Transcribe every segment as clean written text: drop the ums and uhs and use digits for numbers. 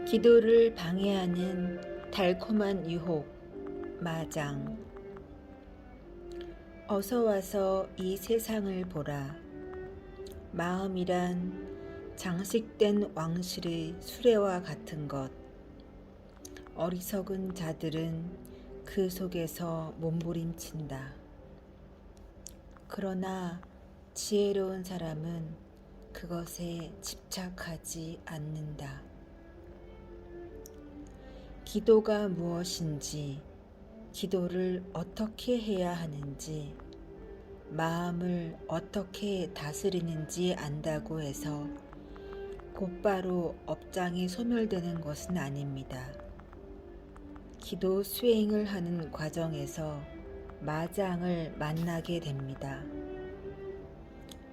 기도를 방해하는 달콤한 유혹, 마장. 어서 와서 이 세상을 보라. 마음이란 장식된 왕실의 수레와 같은 것. 어리석은 자들은 그 속에서 몸부림친다. 그러나 지혜로운 사람은 그것에 집착하지 않는다. 기도가 무엇인지, 기도를 어떻게 해야 하는지, 마음을 어떻게 다스리는지 안다고 해서 곧바로 업장이 소멸되는 것은 아닙니다. 기도 수행을 하는 과정에서 마장을 만나게 됩니다.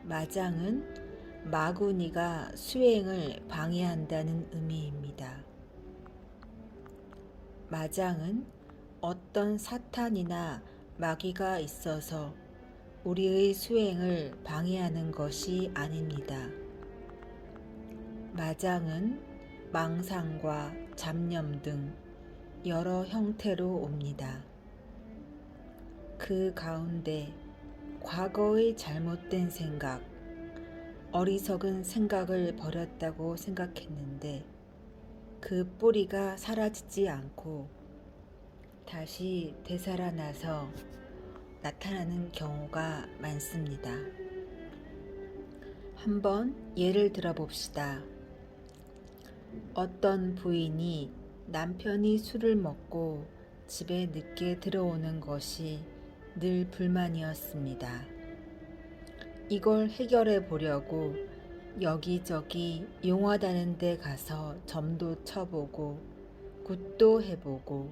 마장은 마구니가 수행을 방해한다는 의미입니다. 마장은 어떤 사탄이나 마귀가 있어서 우리의 수행을 방해하는 것이 아닙니다. 마장은 망상과 잡념 등 여러 형태로 옵니다. 그 가운데 과거의 잘못된 생각, 어리석은 생각을 버렸다고 생각했는데 그 뿌리가 사라지지 않고 다시 되살아나서 나타나는 경우가 많습니다. 한번 예를 들어 봅시다. 어떤 부인이 남편이 술을 먹고 집에 늦게 들어오는 것이 늘 불만이었습니다. 이걸 해결해 보려고 여기저기 용하다는 데 가서 점도 쳐보고 굿도 해보고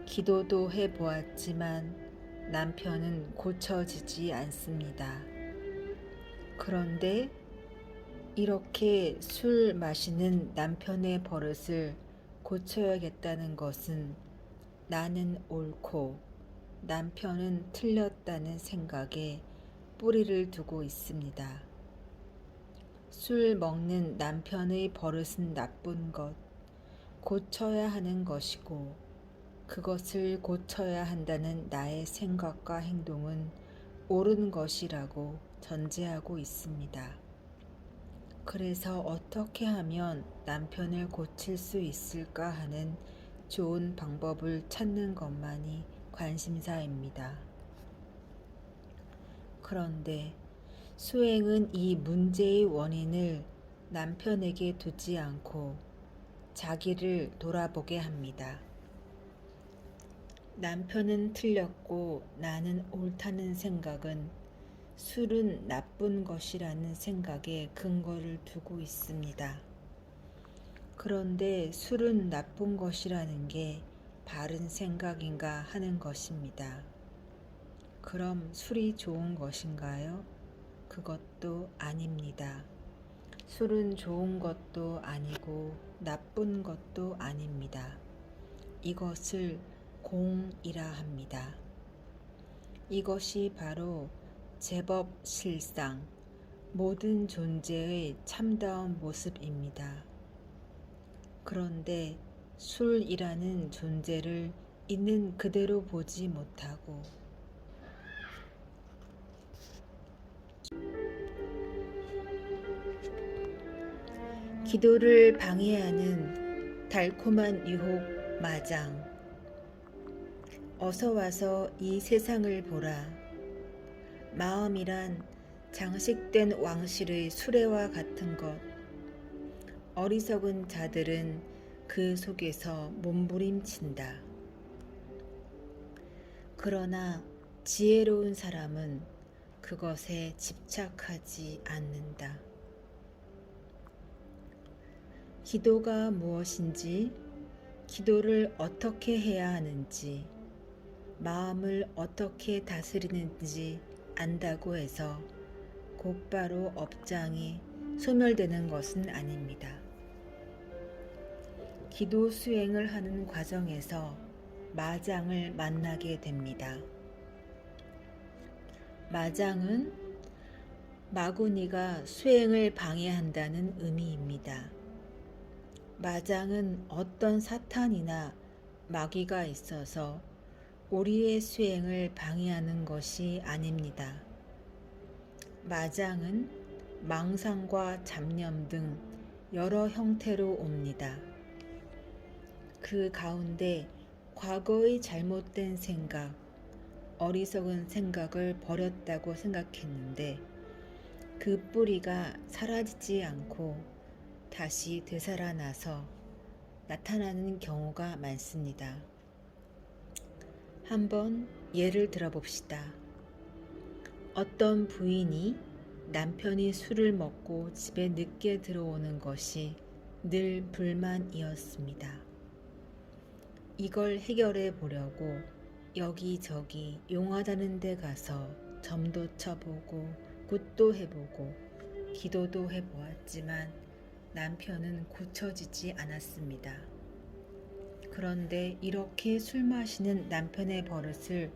기도도 해보았지만 남편은 고쳐지지 않습니다. 그런데 이렇게 술 마시는 남편의 버릇을 고쳐야겠다는 것은 나는 옳고 남편은 틀렸다는 생각에 뿌리를 두고 있습니다. 술 먹는 남편의 버릇은 나쁜 것, 고쳐야 하는 것이고 그것을 고쳐야 한다는 나의 생각과 행동은 옳은 것이라고 전제하고 있습니다. 그래서 어떻게 하면 남편을 고칠 수 있을까 하는 좋은 방법을 찾는 것만이 관심사입니다. 그런데 수행은 이 문제의 원인을 남편에게 두지 않고 자기를 돌아보게 합니다. 남편은 틀렸고 나는 옳다는 생각은 술은 나쁜 것이라는 생각에 근거를 두고 있습니다. 그런데 술은 나쁜 것이라는 게 바른 생각인가 하는 것입니다. 그럼 술이 좋은 것인가요? 그것도 아닙니다. 술은 좋은 것도 아니고 나쁜 것도 아닙니다. 이것을 공이라 합니다. 이것이 바로 제법 실상, 모든 존재의 참다운 모습입니다. 그런데 술이라는 존재를 있는 그대로 보지 못하고 기도를 방해하는 달콤한 유혹, 마장. 어서 와서 이 세상을 보라. 마음이란 장식된 왕실의 수레와 같은 것. 어리석은 자들은 그 속에서 몸부림친다. 그러나 지혜로운 사람은 그것에 집착하지 않는다. 기도가 무엇인지, 기도를 어떻게 해야 하는지, 마음을 어떻게 다스리는지 안다고 해서 곧바로 업장이 소멸되는 것은 아닙니다. 기도 수행을 하는 과정에서 마장을 만나게 됩니다. 마장은 마구니가 수행을 방해한다는 의미입니다. 마장은 어떤 사탄이나 마귀가 있어서 우리의 수행을 방해하는 것이 아닙니다. 마장은 망상과 잡념 등 여러 형태로 옵니다. 그 가운데 과거의 잘못된 생각, 어리석은 생각을 버렸다고 생각했는데 그 뿌리가 사라지지 않고 다시 되살아나서 나타나는 경우가 많습니다. 한번 예를 들어봅시다. 어떤 부인이 남편이 술을 먹고 집에 늦게 들어오는 것이 늘 불만이었습니다. 이걸 해결해 보려고 여기저기 용하다는 데 가서 점도 쳐보고 굿도 해보고 기도도 해보았지만 남편은 고쳐지지 않았습니다. 그런데 이렇게 술 마시는 남편의 버릇을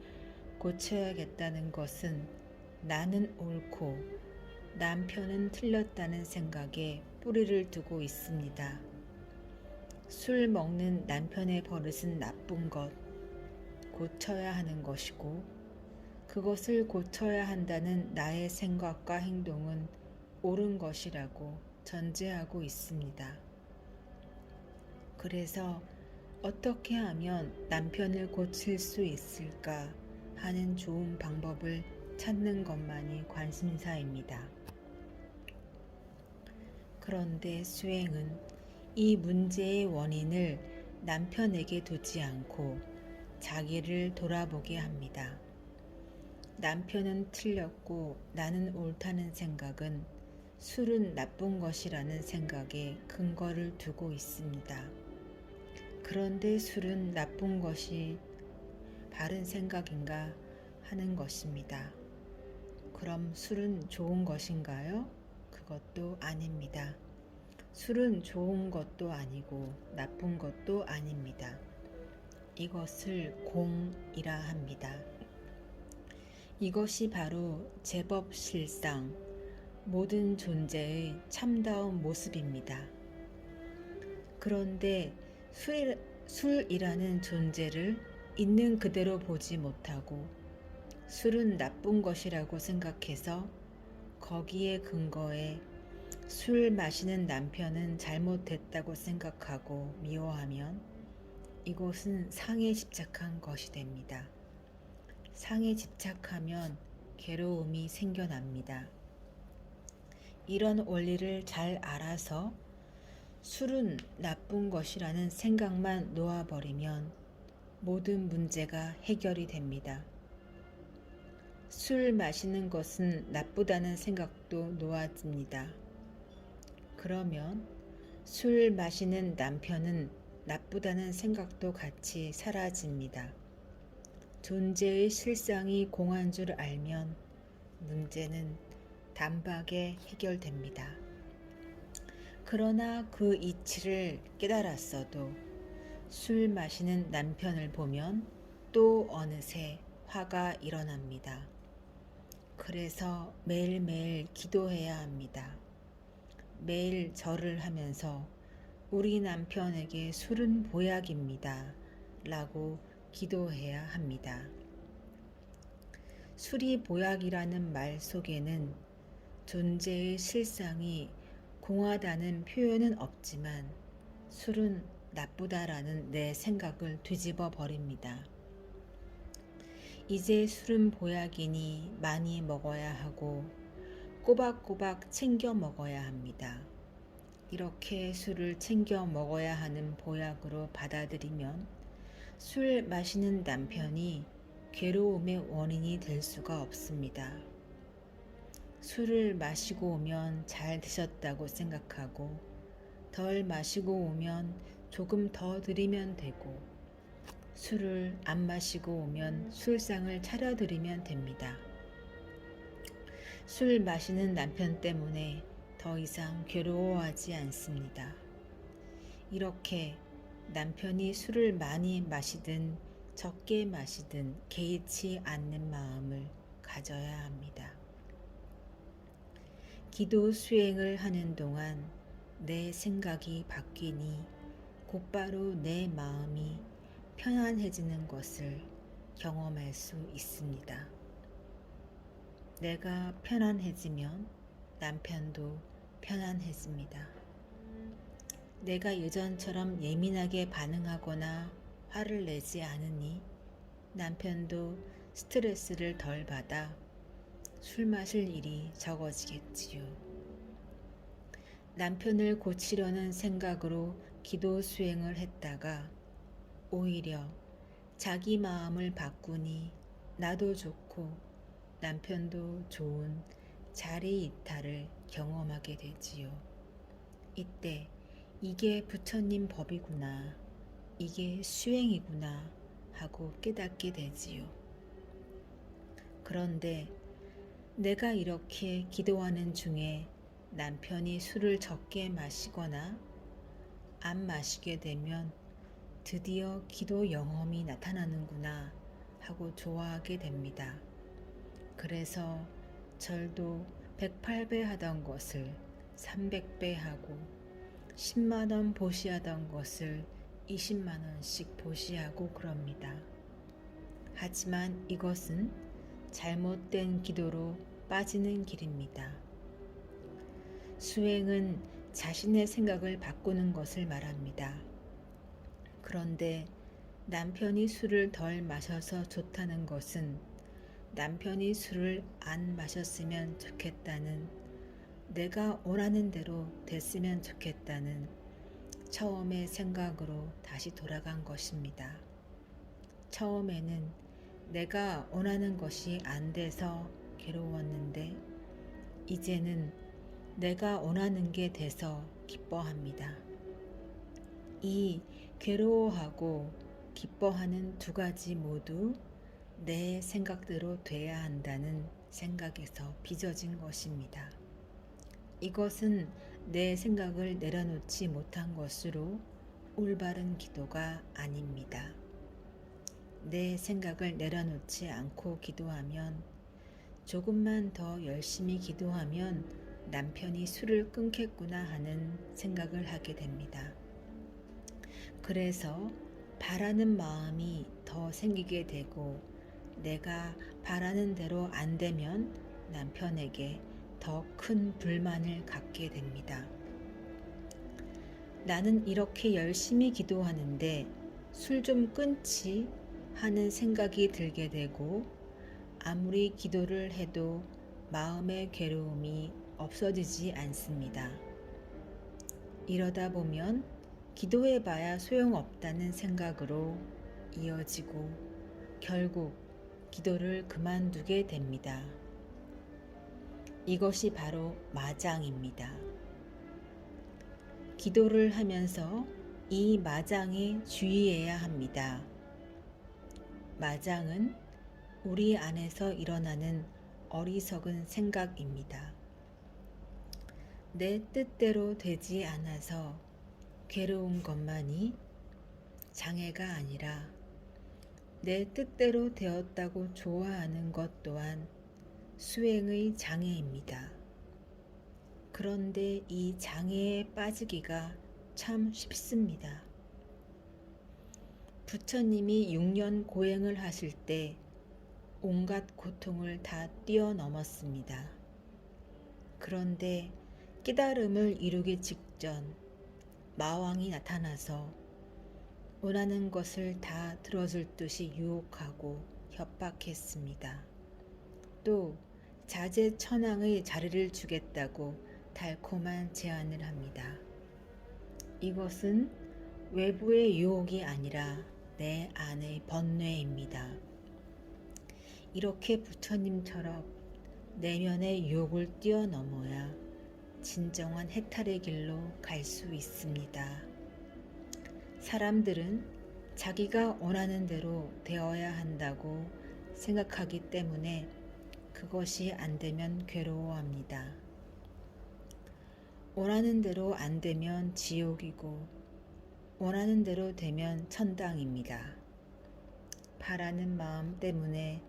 고쳐야겠다는 것은 나는 옳고 남편은 틀렸다는 생각에 뿌리를 두고 있습니다. 술 먹는 남편의 버릇은 나쁜 것, 고쳐야 하는 것이고 그것을 고쳐야 한다는 나의 생각과 행동은 옳은 것이라고 전제하고 있습니다. 그래서 어떻게 하면 남편을 고칠 수 있을까 하는 좋은 방법을 찾는 것만이 관심사입니다. 그런데 수행은 이 문제의 원인을 남편에게 두지 않고 자기를 돌아보게 합니다. 남편은 틀렸고 나는 옳다는 생각은 술은 나쁜 것이라는 생각에 근거를 두고 있습니다. 그런데 술은 나쁜 것이 바른 생각인가 하는 것입니다. 그럼 술은 좋은 것인가요? 그것도 아닙니다. 술은 좋은 것도 아니고 나쁜 것도 아닙니다. 이것을 공이라 합니다. 이것이 바로 제법 실상, 모든 존재의 참다운 모습입니다. 그런데 술이라는 존재를 있는 그대로 보지 못하고 술은 나쁜 것이라고 생각해서 거기에 근거해 술 마시는 남편은 잘못됐다고 생각하고 미워하면 이곳은 상에 집착한 것이 됩니다. 상에 집착하면 괴로움이 생겨납니다. 이런 원리를 잘 알아서 술은 나쁜 것이라는 생각만 놓아버리면 모든 문제가 해결이 됩니다. 술 마시는 것은 나쁘다는 생각도 놓아집니다. 그러면 술 마시는 남편은 나쁘다는 생각도 같이 사라집니다. 존재의 실상이 공한 줄 알면 문제는 단박에 해결됩니다. 그러나 그 이치를 깨달았어도 술 마시는 남편을 보면 또 어느새 화가 일어납니다. 그래서 매일매일 기도해야 합니다. 매일 절을 하면서 우리 남편에게 술은 보약입니다. 라고 기도해야 합니다. 술이 보약이라는 말 속에는 존재의 실상이 공하다는 표현은 없지만 술은 나쁘다라는 내 생각을 뒤집어 버립니다. 이제 술은 보약이니 많이 먹어야 하고 꼬박꼬박 챙겨 먹어야 합니다. 이렇게 술을 챙겨 먹어야 하는 보약으로 받아들이면 술 마시는 남편이 괴로움의 원인이 될 수가 없습니다. 술을 마시고 오면 잘 드셨다고 생각하고 덜 마시고 오면 조금 더 드리면 되고 술을 안 마시고 오면 술상을 차려드리면 됩니다. 술 마시는 남편 때문에 더 이상 괴로워하지 않습니다. 이렇게 남편이 술을 많이 마시든 적게 마시든 개의치 않는 마음을 가져야 합니다. 기도 수행을 하는 동안 내 생각이 바뀌니 곧바로 내 마음이 편안해지는 것을 경험할 수 있습니다. 내가 편안해지면 남편도 편안해집니다. 내가 예전처럼 예민하게 반응하거나 화를 내지 않으니 남편도 스트레스를 덜 받아 술 마실 일이 적어지겠지요. 남편을 고치려는 생각으로 기도 수행을 했다가 오히려 자기 마음을 바꾸니 나도 좋고 남편도 좋은 자리 이탈을 경험하게 되지요. 이때 이게 부처님 법이구나, 이게 수행이구나 하고 깨닫게 되지요. 그런데 내가 이렇게 기도하는 중에 남편이 술을 적게 마시거나 안 마시게 되면 드디어 기도 영험이 나타나는구나 하고 좋아하게 됩니다. 그래서 절도 108배 하던 것을 300배 하고 10만원 보시하던 것을 20만원씩 보시하고 그럽니다. 하지만 이것은 잘못된 기도로 빠지는 길입니다. 수행은 자신의 생각을 바꾸는 것을 말합니다. 그런데 남편이 술을 덜 마셔서 좋다는 것은 남편이 술을 안 마셨으면 좋겠다는, 내가 원하는 대로 됐으면 좋겠다는 처음의 생각으로 다시 돌아간 것입니다. 처음에는 내가 원하는 것이 안 돼서 괴로웠는데 이제는 내가 원하는 게 돼서 기뻐합니다. 이 괴로워하고 기뻐하는 두 가지 모두 내 생각대로 돼야 한다는 생각에서 빚어진 것입니다. 이것은 내 생각을 내려놓지 못한 것으로 올바른 기도가 아닙니다. 내 생각을 내려놓지 않고 기도하면, 조금만 더 열심히 기도하면 남편이 술을 끊겠구나 하는 생각을 하게 됩니다. 그래서 바라는 마음이 더 생기게 되고, 내가 바라는 대로 안 되면 남편에게 더 큰 불만을 갖게 됩니다. 나는 이렇게 열심히 기도하는데 술 좀 끊지 하는 생각이 들게 되고, 아무리 기도를 해도 마음의 괴로움이 없어지지 않습니다. 이러다 보면 기도해봐야 소용없다는 생각으로 이어지고 결국 기도를 그만두게 됩니다. 이것이 바로 마장입니다. 기도를 하면서 이 마장에 주의해야 합니다. 마장은 우리 안에서 일어나는 어리석은 생각입니다. 내 뜻대로 되지 않아서 괴로운 것만이 장애가 아니라 내 뜻대로 되었다고 좋아하는 것 또한 수행의 장애입니다. 그런데 이 장애에 빠지기가 참 쉽습니다. 부처님이 6년 고행을 하실 때 온갖 고통을 다 뛰어넘었습니다. 그런데 깨달음을 이루기 직전 마왕이 나타나서 원하는 것을 다 들어줄 듯이 유혹하고 협박했습니다. 또 자제천왕의 자리를 주겠다고 달콤한 제안을 합니다. 이것은 외부의 유혹이 아니라 내 안의 번뇌입니다. 이렇게 부처님처럼 내면의 유혹을 뛰어넘어야 진정한 해탈의 길로 갈 수 있습니다. 사람들은 자기가 원하는 대로 되어야 한다고 생각하기 때문에 그것이 안 되면 괴로워합니다. 원하는 대로 안 되면 지옥이고 원하는 대로 되면 천당입니다. 바라는 마음 때문에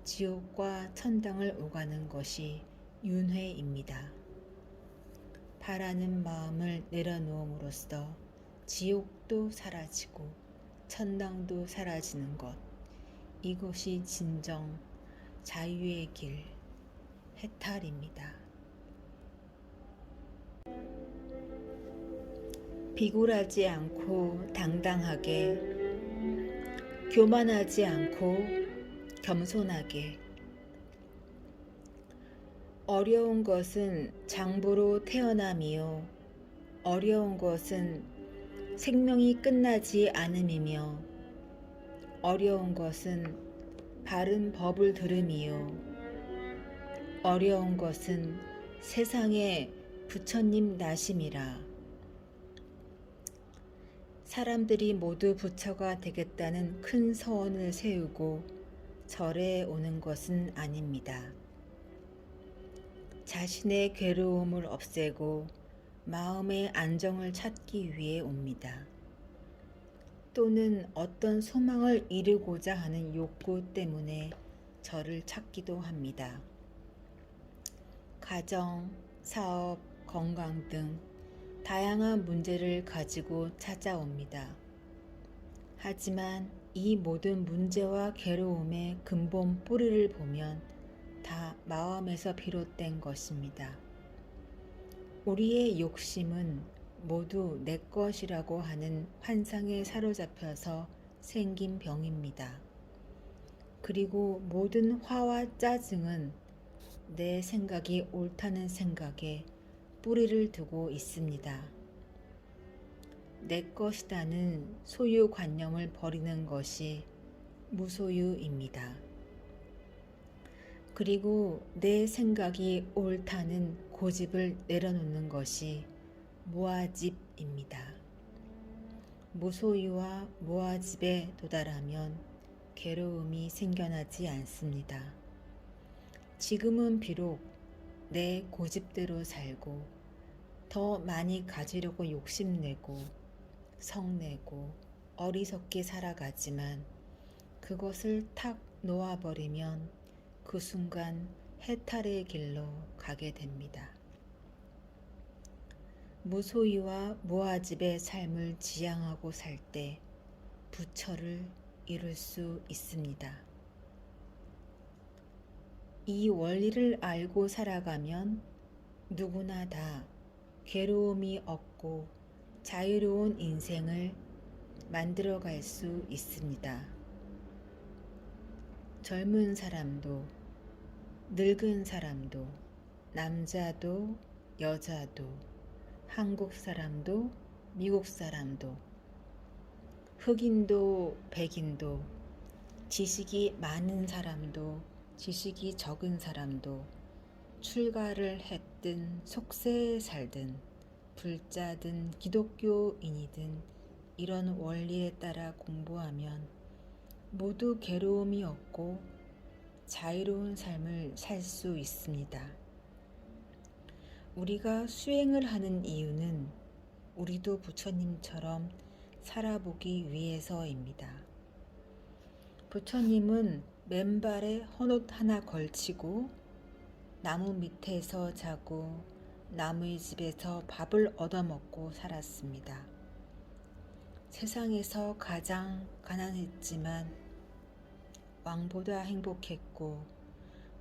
지옥과 천당을 오가는 것이 윤회입니다. 바라는 마음을 내려놓음으로써 지옥도 사라지고 천당도 사라지는 것. 이것이 진정 자유의 길, 해탈입니다. 비굴하지 않고 당당하게, 교만하지 않고 겸손하게. 어려운 것은 장부로 태어남이요, 어려운 것은 생명이 끝나지 않음이며, 어려운 것은 바른 법을 들음이요, 어려운 것은 세상에 부처님 나심이라. 사람들이 모두 부처가 되겠다는 큰 서원을 세우고 절에 오는 것은 아닙니다. 자신의 괴로움을 없애고 마음의 안정을 찾기 위해 옵니다. 또는 어떤 소망을 이루고자 하는 욕구 때문에 절을 찾기도 합니다. 가정, 사업, 건강 등 다양한 문제를 가지고 찾아옵니다. 하지만 이 모든 문제와 괴로움의 근본 뿌리를 보면 다 마음에서 비롯된 것입니다. 우리의 욕심은 모두 내 것이라고 하는 환상에 사로잡혀서 생긴 병입니다. 그리고 모든 화와 짜증은 내 생각이 옳다는 생각에 뿌리를 두고 있습니다. 내 것이라는 소유관념을 버리는 것이 무소유입니다. 그리고 내 생각이 옳다는 고집을 내려놓는 것이 무아집입니다. 무소유와 무아집에 도달하면 괴로움이 생겨나지 않습니다. 지금은 비록 내 고집대로 살고 더 많이 가지려고 욕심내고 성내고 어리석게 살아가지만 그것을 탁 놓아버리면 그 순간 해탈의 길로 가게 됩니다. 무소유와 무아집의 삶을 지향하고 살 때 부처를 이룰 수 있습니다. 이 원리를 알고 살아가면 누구나 다 괴로움이 없고 자유로운 인생을 만들어갈 수 있습니다. 젊은 사람도 늙은 사람도 남자도 여자도 한국 사람도 미국 사람도 흑인도 백인도 지식이 많은 사람도 지식이 적은 사람도 출가를 했든 속세에 살든 불자든 기독교인이든 이런 원리에 따라 공부하면 모두 괴로움이 없고 자유로운 삶을 살 수 있습니다. 우리가 수행을 하는 이유는 우리도 부처님처럼 살아보기 위해서입니다. 부처님은 맨발에 헌옷 하나 걸치고 나무 밑에서 자고 나무의 집에서 밥을 얻어먹고 살았습니다. 세상에서 가장 가난했지만 왕보다 행복했고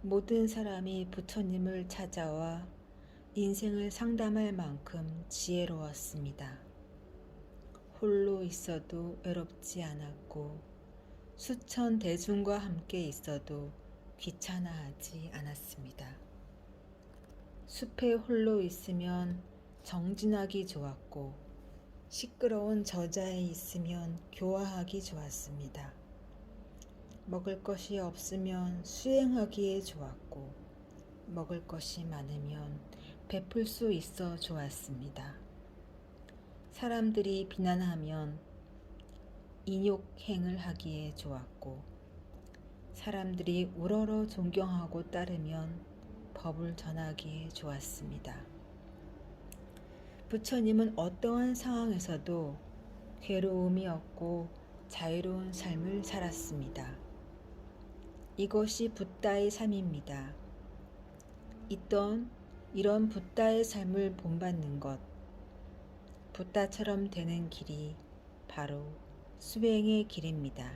모든 사람이 부처님을 찾아와 인생을 상담할 만큼 지혜로웠습니다. 홀로 있어도 외롭지 않았고 수천 대중과 함께 있어도 귀찮아하지 않았습니다. 숲에 홀로 있으면 정진하기 좋았고 시끄러운 저자에 있으면 교화하기 좋았습니다. 먹을 것이 없으면 수행하기에 좋았고 먹을 것이 많으면 베풀 수 있어 좋았습니다. 사람들이 비난하면 인욕행을 하기에 좋았고 사람들이 우러러 존경하고 따르면 법을 전하기에 좋았습니다. 부처님은 어떠한 상황에서도 괴로움이 없고 자유로운 삶을 살았습니다. 이것이 붓다의 삶입니다. 이런 붓다의 삶을 본받는 것, 붓다처럼 되는 길이 바로 수행의 길입니다.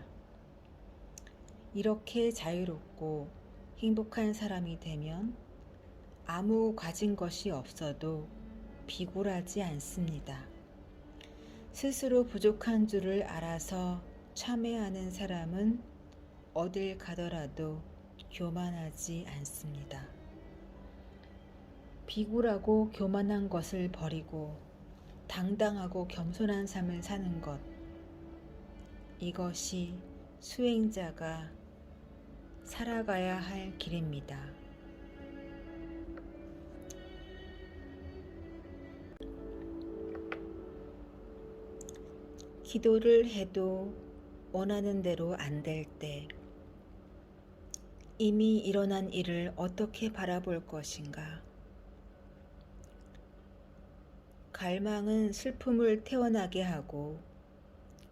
이렇게 자유롭고 행복한 사람이 되면 아무 가진 것이 없어도 비굴하지 않습니다. 스스로 부족한 줄을 알아서 참회하는 사람은 어딜 가더라도 교만하지 않습니다. 비굴하고 교만한 것을 버리고 당당하고 겸손한 삶을 사는 것, 이것이 수행자가 살아가야 할 길입니다. 기도를 해도 원하는 대로 안 될 때 이미 일어난 일을 어떻게 바라볼 것인가? 갈망은 슬픔을 태어나게 하고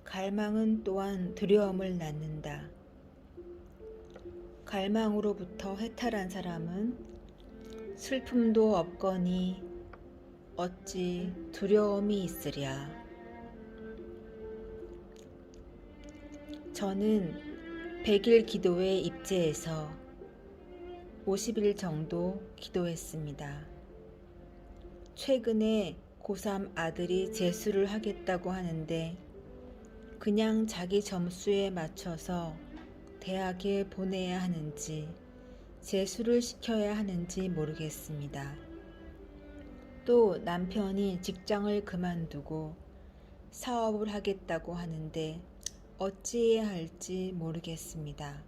갈망은 또한 두려움을 낳는다. 갈망으로부터 해탈한 사람은 슬픔도 없거니 어찌 두려움이 있으랴. 저는 100일 기도에 입제해서 50일 정도 기도했습니다. 최근에 고3 아들이 재수를 하겠다고 하는데 그냥 자기 점수에 맞춰서 대학에 보내야 하는지 재수를 시켜야 하는지 모르겠습니다. 또 남편이 직장을 그만두고 사업을 하겠다고 하는데 어찌해야 할지 모르겠습니다.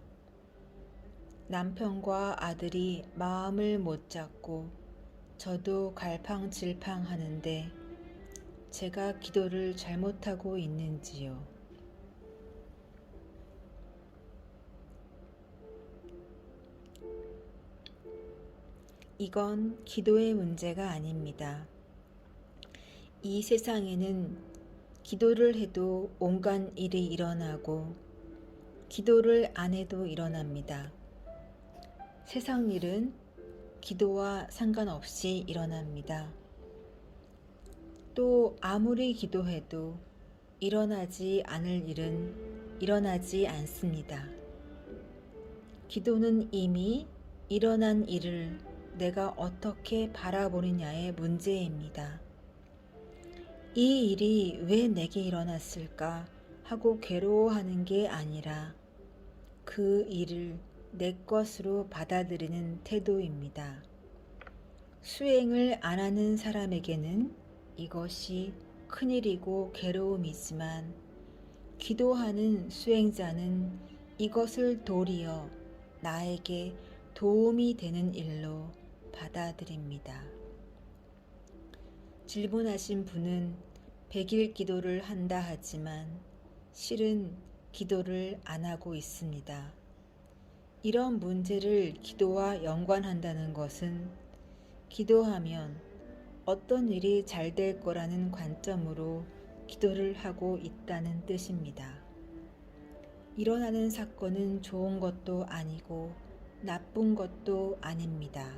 남편과 아들이 마음을 못 잡고 저도 갈팡질팡 하는데 제가 기도를 잘못하고 있는지요? 이건 기도의 문제가 아닙니다. 이 세상에는 기도를 해도 온갖 일이 일어나고 기도를 안 해도 일어납니다. 세상 일은 기도와 상관없이 일어납니다. 또 아무리 기도해도 일어나지 않을 일은 일어나지 않습니다. 기도는 이미 일어난 일을 내가 어떻게 바라보느냐의 문제입니다. 이 일이 왜 내게 일어났을까 하고 괴로워하는 게 아니라 그 일을 내 것으로 받아들이는 태도입니다. 수행을 안 하는 사람에게는 이것이 큰일이고 괴로움이지만 기도하는 수행자는 이것을 도리어 나에게 도움이 되는 일로 받아들입니다. 질문하신 분은 100일 기도를 한다 하지만 실은 기도를 안 하고 있습니다. 이런 문제를 기도와 연관한다는 것은 기도하면 어떤 일이 잘 될 거라는 관점으로 기도를 하고 있다는 뜻입니다. 일어나는 사건은 좋은 것도 아니고 나쁜 것도 아닙니다.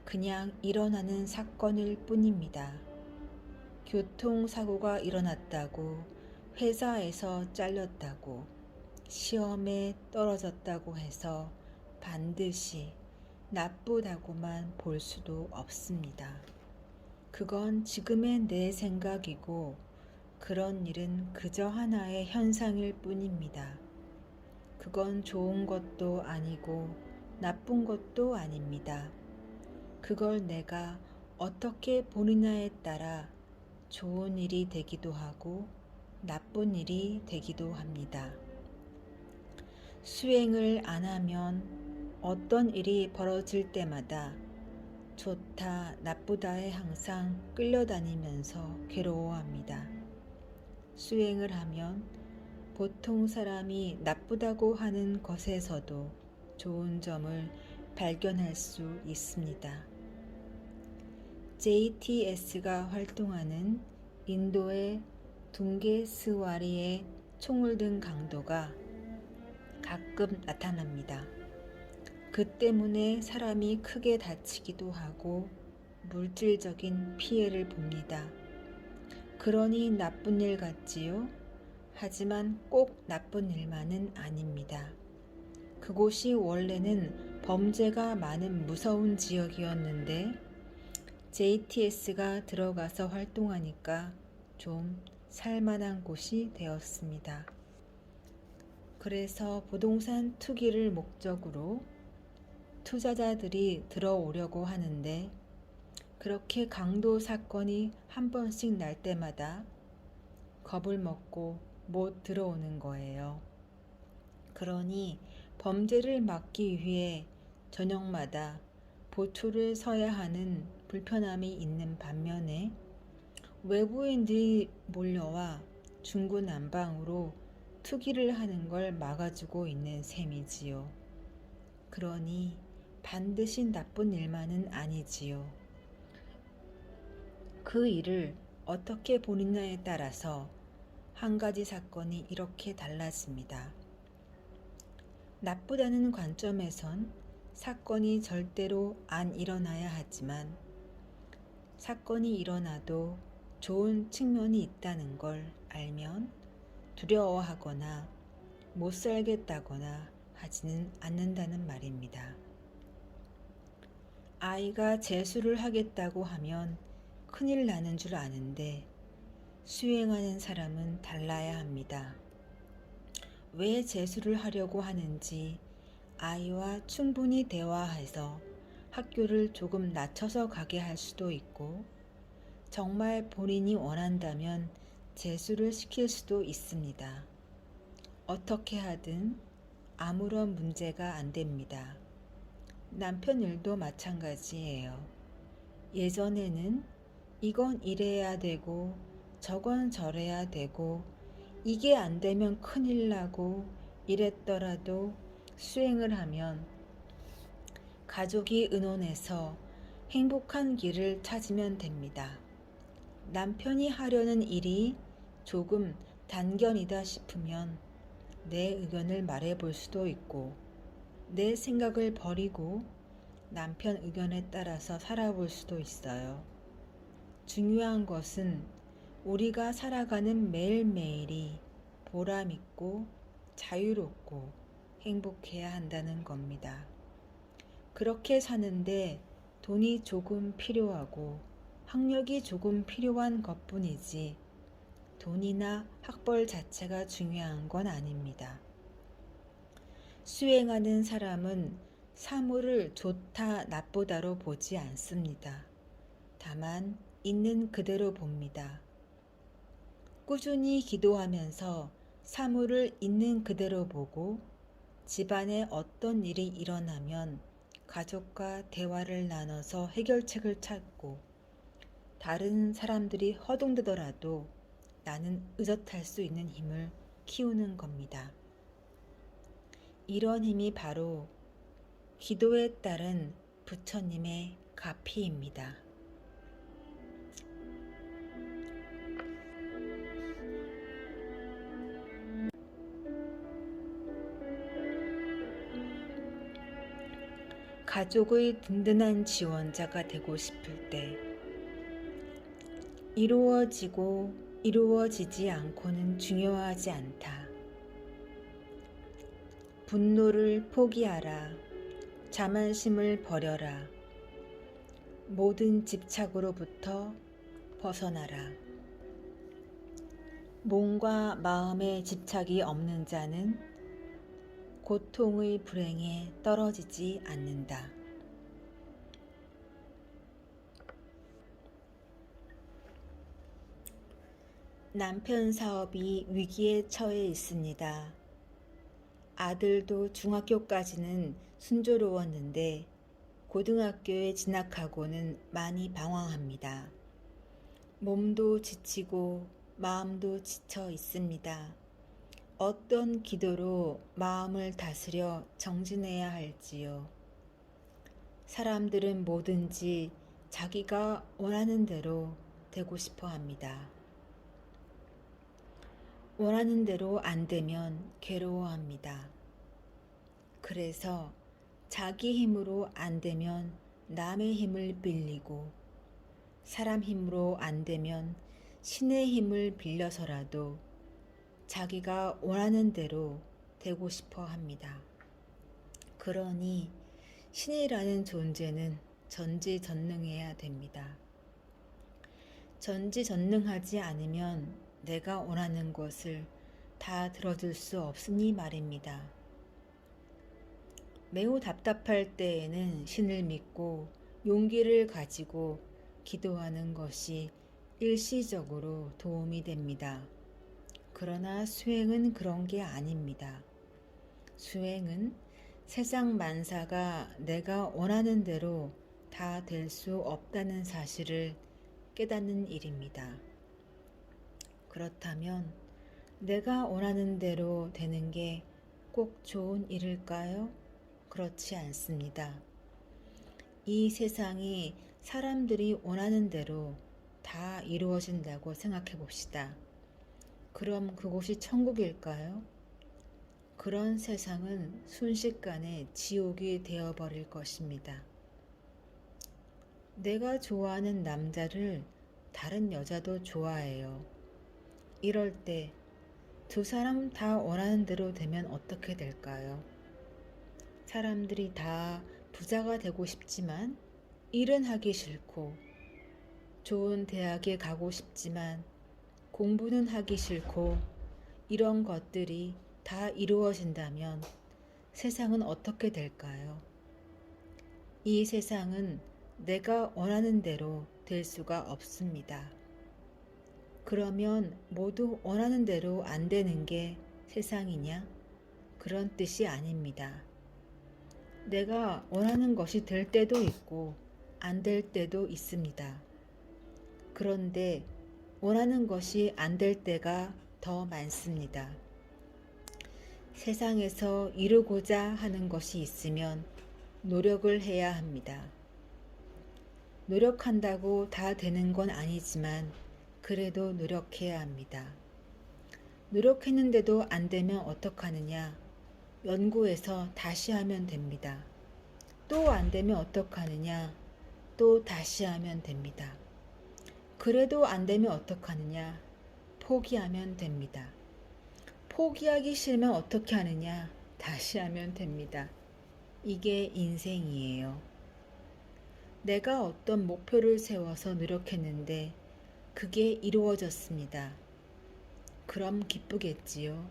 그냥 일어나는 사건일 뿐입니다. 교통사고가 일어났다고, 회사에서 잘렸다고, 시험에 떨어졌다고 해서 반드시 나쁘다고만 볼 수도 없습니다. 그건 지금의 내 생각이고 그런 일은 그저 하나의 현상일 뿐입니다. 그건 좋은 것도 아니고 나쁜 것도 아닙니다. 그걸 내가 어떻게 보느냐에 따라 좋은 일이 되기도 하고 나쁜 일이 되기도 합니다. 수행을 안 하면 어떤 일이 벌어질 때마다 좋다, 나쁘다에 항상 끌려다니면서 괴로워합니다. 수행을 하면 보통 사람이 나쁘다고 하는 것에서도 좋은 점을 발견할 수 있습니다. JTS가 활동하는 인도의 둥게스와리의 총을 든 강도가 가끔 나타납니다. 그 때문에 사람이 크게 다치기도 하고 물질적인 피해를 봅니다. 그러니 나쁜 일 같지요? 하지만 꼭 나쁜 일만은 아닙니다. 그곳이 원래는 범죄가 많은 무서운 지역이었는데 JTS가 들어가서 활동하니까 좀 살만한 곳이 되었습니다. 그래서 부동산 투기를 목적으로 투자자들이 들어오려고 하는데 그렇게 강도 사건이 한 번씩 날 때마다 겁을 먹고 못 들어오는 거예요. 그러니 범죄를 막기 위해 저녁마다 보초를 서야 하는 불편함이 있는 반면에 외부인들이 몰려와 중구난방으로 투기를 하는 걸 막아주고 있는 셈이지요. 그러니 반드시 나쁜 일만은 아니지요. 그 일을 어떻게 보느냐에 따라서 한 가지 사건이 이렇게 달라집니다. 나쁘다는 관점에선 사건이 절대로 안 일어나야 하지만 사건이 일어나도 좋은 측면이 있다는 걸 알면 두려워하거나 못 살겠다거나 하지는 않는다는 말입니다. 아이가 재수를 하겠다고 하면 큰일 나는 줄 아는데 수행하는 사람은 달라야 합니다. 왜 재수를 하려고 하는지 아이와 충분히 대화해서 학교를 조금 낮춰서 가게 할 수도 있고 정말 본인이 원한다면 재수를 시킬 수도 있습니다. 어떻게 하든 아무런 문제가 안 됩니다. 남편 일도 마찬가지예요. 예전에는 이건 이래야 되고 저건 저래야 되고 이게 안 되면 큰일 나고 이랬더라도 수행을 하면 가족이 의논해서 행복한 길을 찾으면 됩니다. 남편이 하려는 일이 조금 단견이다 싶으면 내 의견을 말해볼 수도 있고 내 생각을 버리고 남편 의견에 따라서 살아볼 수도 있어요. 중요한 것은 우리가 살아가는 매일매일이 보람있고 자유롭고 행복해야 한다는 겁니다. 그렇게 사는데 돈이 조금 필요하고 학력이 조금 필요한 것뿐이지 돈이나 학벌 자체가 중요한 건 아닙니다. 수행하는 사람은 사물을 좋다 나쁘다로 보지 않습니다. 다만 있는 그대로 봅니다. 꾸준히 기도하면서 사물을 있는 그대로 보고 집안에 어떤 일이 일어나면 가족과 대화를 나눠서 해결책을 찾고 다른 사람들이 허둥대더라도 나는 의젓할 수 있는 힘을 키우는 겁니다. 이런 힘이 바로 기도에 따른 부처님의 가피입니다. 가족의 든든한 지원자가 되고 싶을 때 이루어지고 이루어지지 않고는 중요하지 않다. 분노를 포기하라. 자만심을 버려라. 모든 집착으로부터 벗어나라. 몸과 마음에 집착이 없는 자는 고통의 불행에 떨어지지 않는다. 남편 사업이 위기에 처해 있습니다. 아들도 중학교까지는 순조로웠는데 고등학교에 진학하고는 많이 방황합니다. 몸도 지치고 마음도 지쳐 있습니다. 어떤 기도로 마음을 다스려 정진해야 할지요. 사람들은 뭐든지 자기가 원하는 대로 되고 싶어 합니다. 원하는 대로 안 되면 괴로워합니다. 그래서 자기 힘으로 안 되면 남의 힘을 빌리고 사람 힘으로 안 되면 신의 힘을 빌려서라도 자기가 원하는 대로 되고 싶어 합니다. 그러니 신이라는 존재는 전지전능해야 됩니다. 전지전능하지 않으면 내가 원하는 것을 다 들어줄 수 없으니 말입니다. 매우 답답할 때에는 신을 믿고 용기를 가지고 기도하는 것이 일시적으로 도움이 됩니다. 그러나 수행은 그런 게 아닙니다. 수행은 세상 만사가 내가 원하는 대로 다 될 수 없다는 사실을 깨닫는 일입니다. 그렇다면 내가 원하는 대로 되는 게 꼭 좋은 일일까요? 그렇지 않습니다. 이 세상이 사람들이 원하는 대로 다 이루어진다고 생각해 봅시다. 그럼 그곳이 천국일까요? 그런 세상은 순식간에 지옥이 되어버릴 것입니다. 내가 좋아하는 남자를 다른 여자도 좋아해요. 이럴 때 두 사람 다 원하는 대로 되면 어떻게 될까요? 사람들이 다 부자가 되고 싶지만 일은 하기 싫고, 좋은 대학에 가고 싶지만 공부는 하기 싫고, 이런 것들이 다 이루어진다면 세상은 어떻게 될까요? 이 세상은 내가 원하는 대로 될 수가 없습니다. 그러면 모두 원하는 대로 안 되는 게 세상이냐? 그런 뜻이 아닙니다. 내가 원하는 것이 될 때도 있고 안 될 때도 있습니다. 그런데 원하는 것이 안 될 때가 더 많습니다. 세상에서 이루고자 하는 것이 있으면 노력을 해야 합니다. 노력한다고 다 되는 건 아니지만 그래도 노력해야 합니다. 노력했는데도 안 되면 어떡하느냐? 연구해서 다시 하면 됩니다. 또 안 되면 어떡하느냐? 또 다시 하면 됩니다. 그래도 안 되면 어떡하느냐? 포기하면 됩니다. 포기하기 싫으면 어떻게 하느냐? 다시 하면 됩니다. 이게 인생이에요. 내가 어떤 목표를 세워서 노력했는데 그게 이루어졌습니다. 그럼 기쁘겠지요.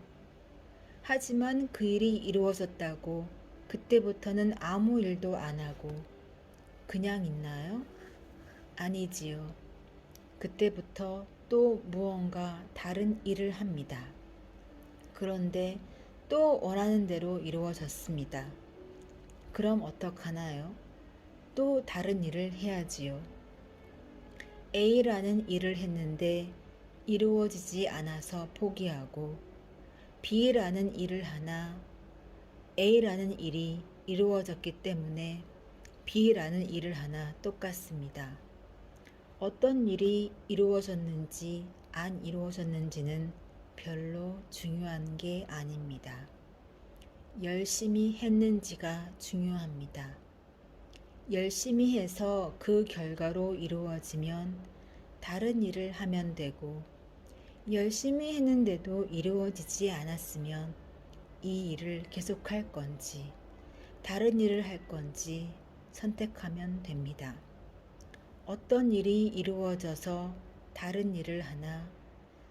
하지만 그 일이 이루어졌다고 그때부터는 아무 일도 안 하고 그냥 있나요? 아니지요. 그때부터 또 무언가 다른 일을 합니다. 그런데 또 원하는 대로 이루어졌습니다. 그럼 어떡하나요? 또 다른 일을 해야지요. A라는 일을 했는데 이루어지지 않아서 포기하고 B라는 일을 하나 A라는 일이 이루어졌기 때문에 B라는 일을 하나 똑같습니다. 어떤 일이 이루어졌는지 안 이루어졌는지는 별로 중요한 게 아닙니다. 열심히 했는지가 중요합니다. 열심히 해서 그 결과로 이루어지면 다른 일을 하면 되고, 열심히 했는데도 이루어지지 않았으면 이 일을 계속할 건지 다른 일을 할 건지 선택하면 됩니다. 어떤 일이 이루어져서 다른 일을 하나,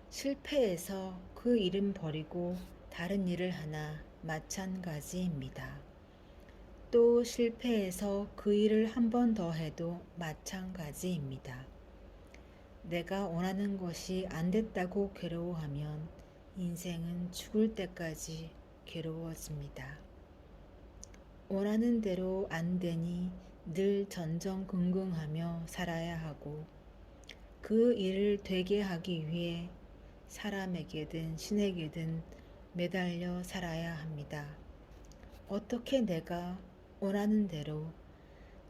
실패해서 그 일은 버리고 다른 일을 하나 마찬가지입니다. 또 실패해서 그 일을 한 번 더 해도 마찬가지입니다. 내가 원하는 것이 안 됐다고 괴로워하면 인생은 죽을 때까지 괴로워집니다. 원하는 대로 안 되니 늘 전전긍긍하며 살아야 하고 그 일을 되게 하기 위해 사람에게든 신에게든 매달려 살아야 합니다. 어떻게 내가 원하는 대로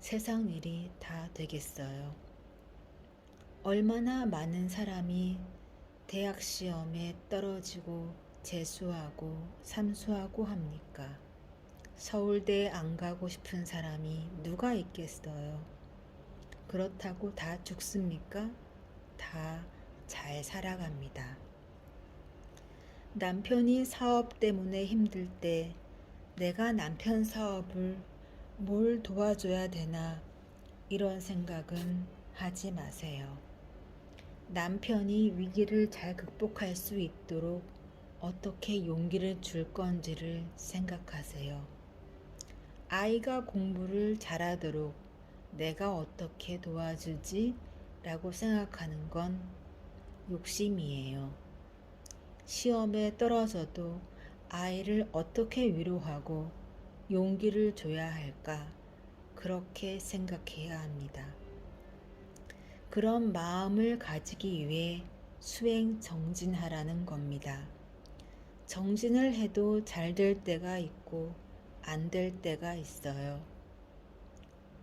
세상 일이 다 되겠어요? 얼마나 많은 사람이 대학 시험에 떨어지고 재수하고 삼수하고 합니까? 서울대에 안 가고 싶은 사람이 누가 있겠어요? 그렇다고 다 죽습니까? 다 잘 살아갑니다. 남편이 사업 때문에 힘들 때 내가 남편 사업을 뭘 도와줘야 되나 이런 생각은 하지 마세요. 남편이 위기를 잘 극복할 수 있도록 어떻게 용기를 줄 건지를 생각하세요. 아이가 공부를 잘하도록 내가 어떻게 도와주지? 라고 생각하는 건 욕심이에요. 시험에 떨어져도 아이를 어떻게 위로하고 용기를 줘야 할까? 그렇게 생각해야 합니다. 그런 마음을 가지기 위해 수행 정진하라는 겁니다. 정진을 해도 잘 될 때가 있고 안 될 때가 있어요.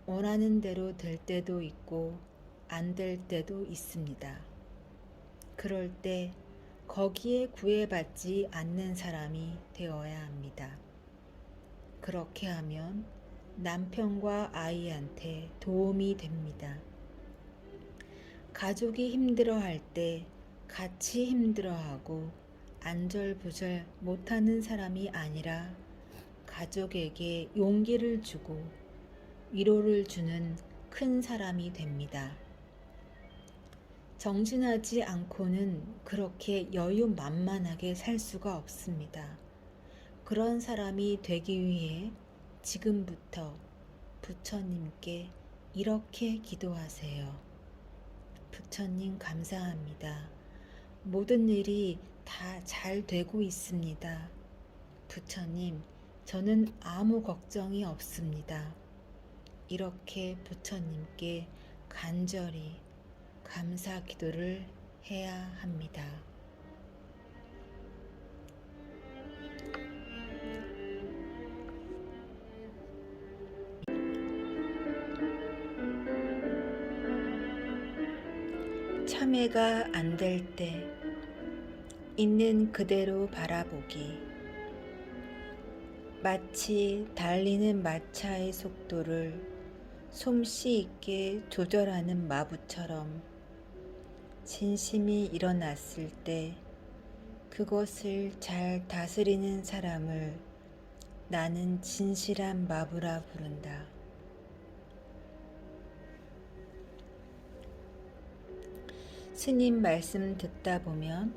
원하는 대로 될 때도 있고 안 될 때도 있습니다. 그럴 때 거기에 구애받지 않는 사람이 되어야 합니다. 그렇게 하면 남편과 아이한테 도움이 됩니다. 가족이 힘들어할 때 같이 힘들어하고 안절부절 못하는 사람이 아니라 가족에게 용기를 주고 위로를 주는 큰 사람이 됩니다. 정진하지 않고는 그렇게 여유만만하게 살 수가 없습니다. 그런 사람이 되기 위해 지금부터 부처님께 이렇게 기도하세요. 부처님 감사합니다. 모든 일이 다 잘 되고 있습니다. 부처님, 저는 아무 걱정이 없습니다. 이렇게 부처님께 간절히 감사 기도를 해야 합니다. 참회가 안 될 때 있는 그대로 바라보기. 마치 달리는 마차의 속도를 솜씨 있게 조절하는 마부처럼 진심이 일어났을 때 그것을 잘 다스리는 사람을 나는 진실한 마부라 부른다. 스님 말씀 듣다 보면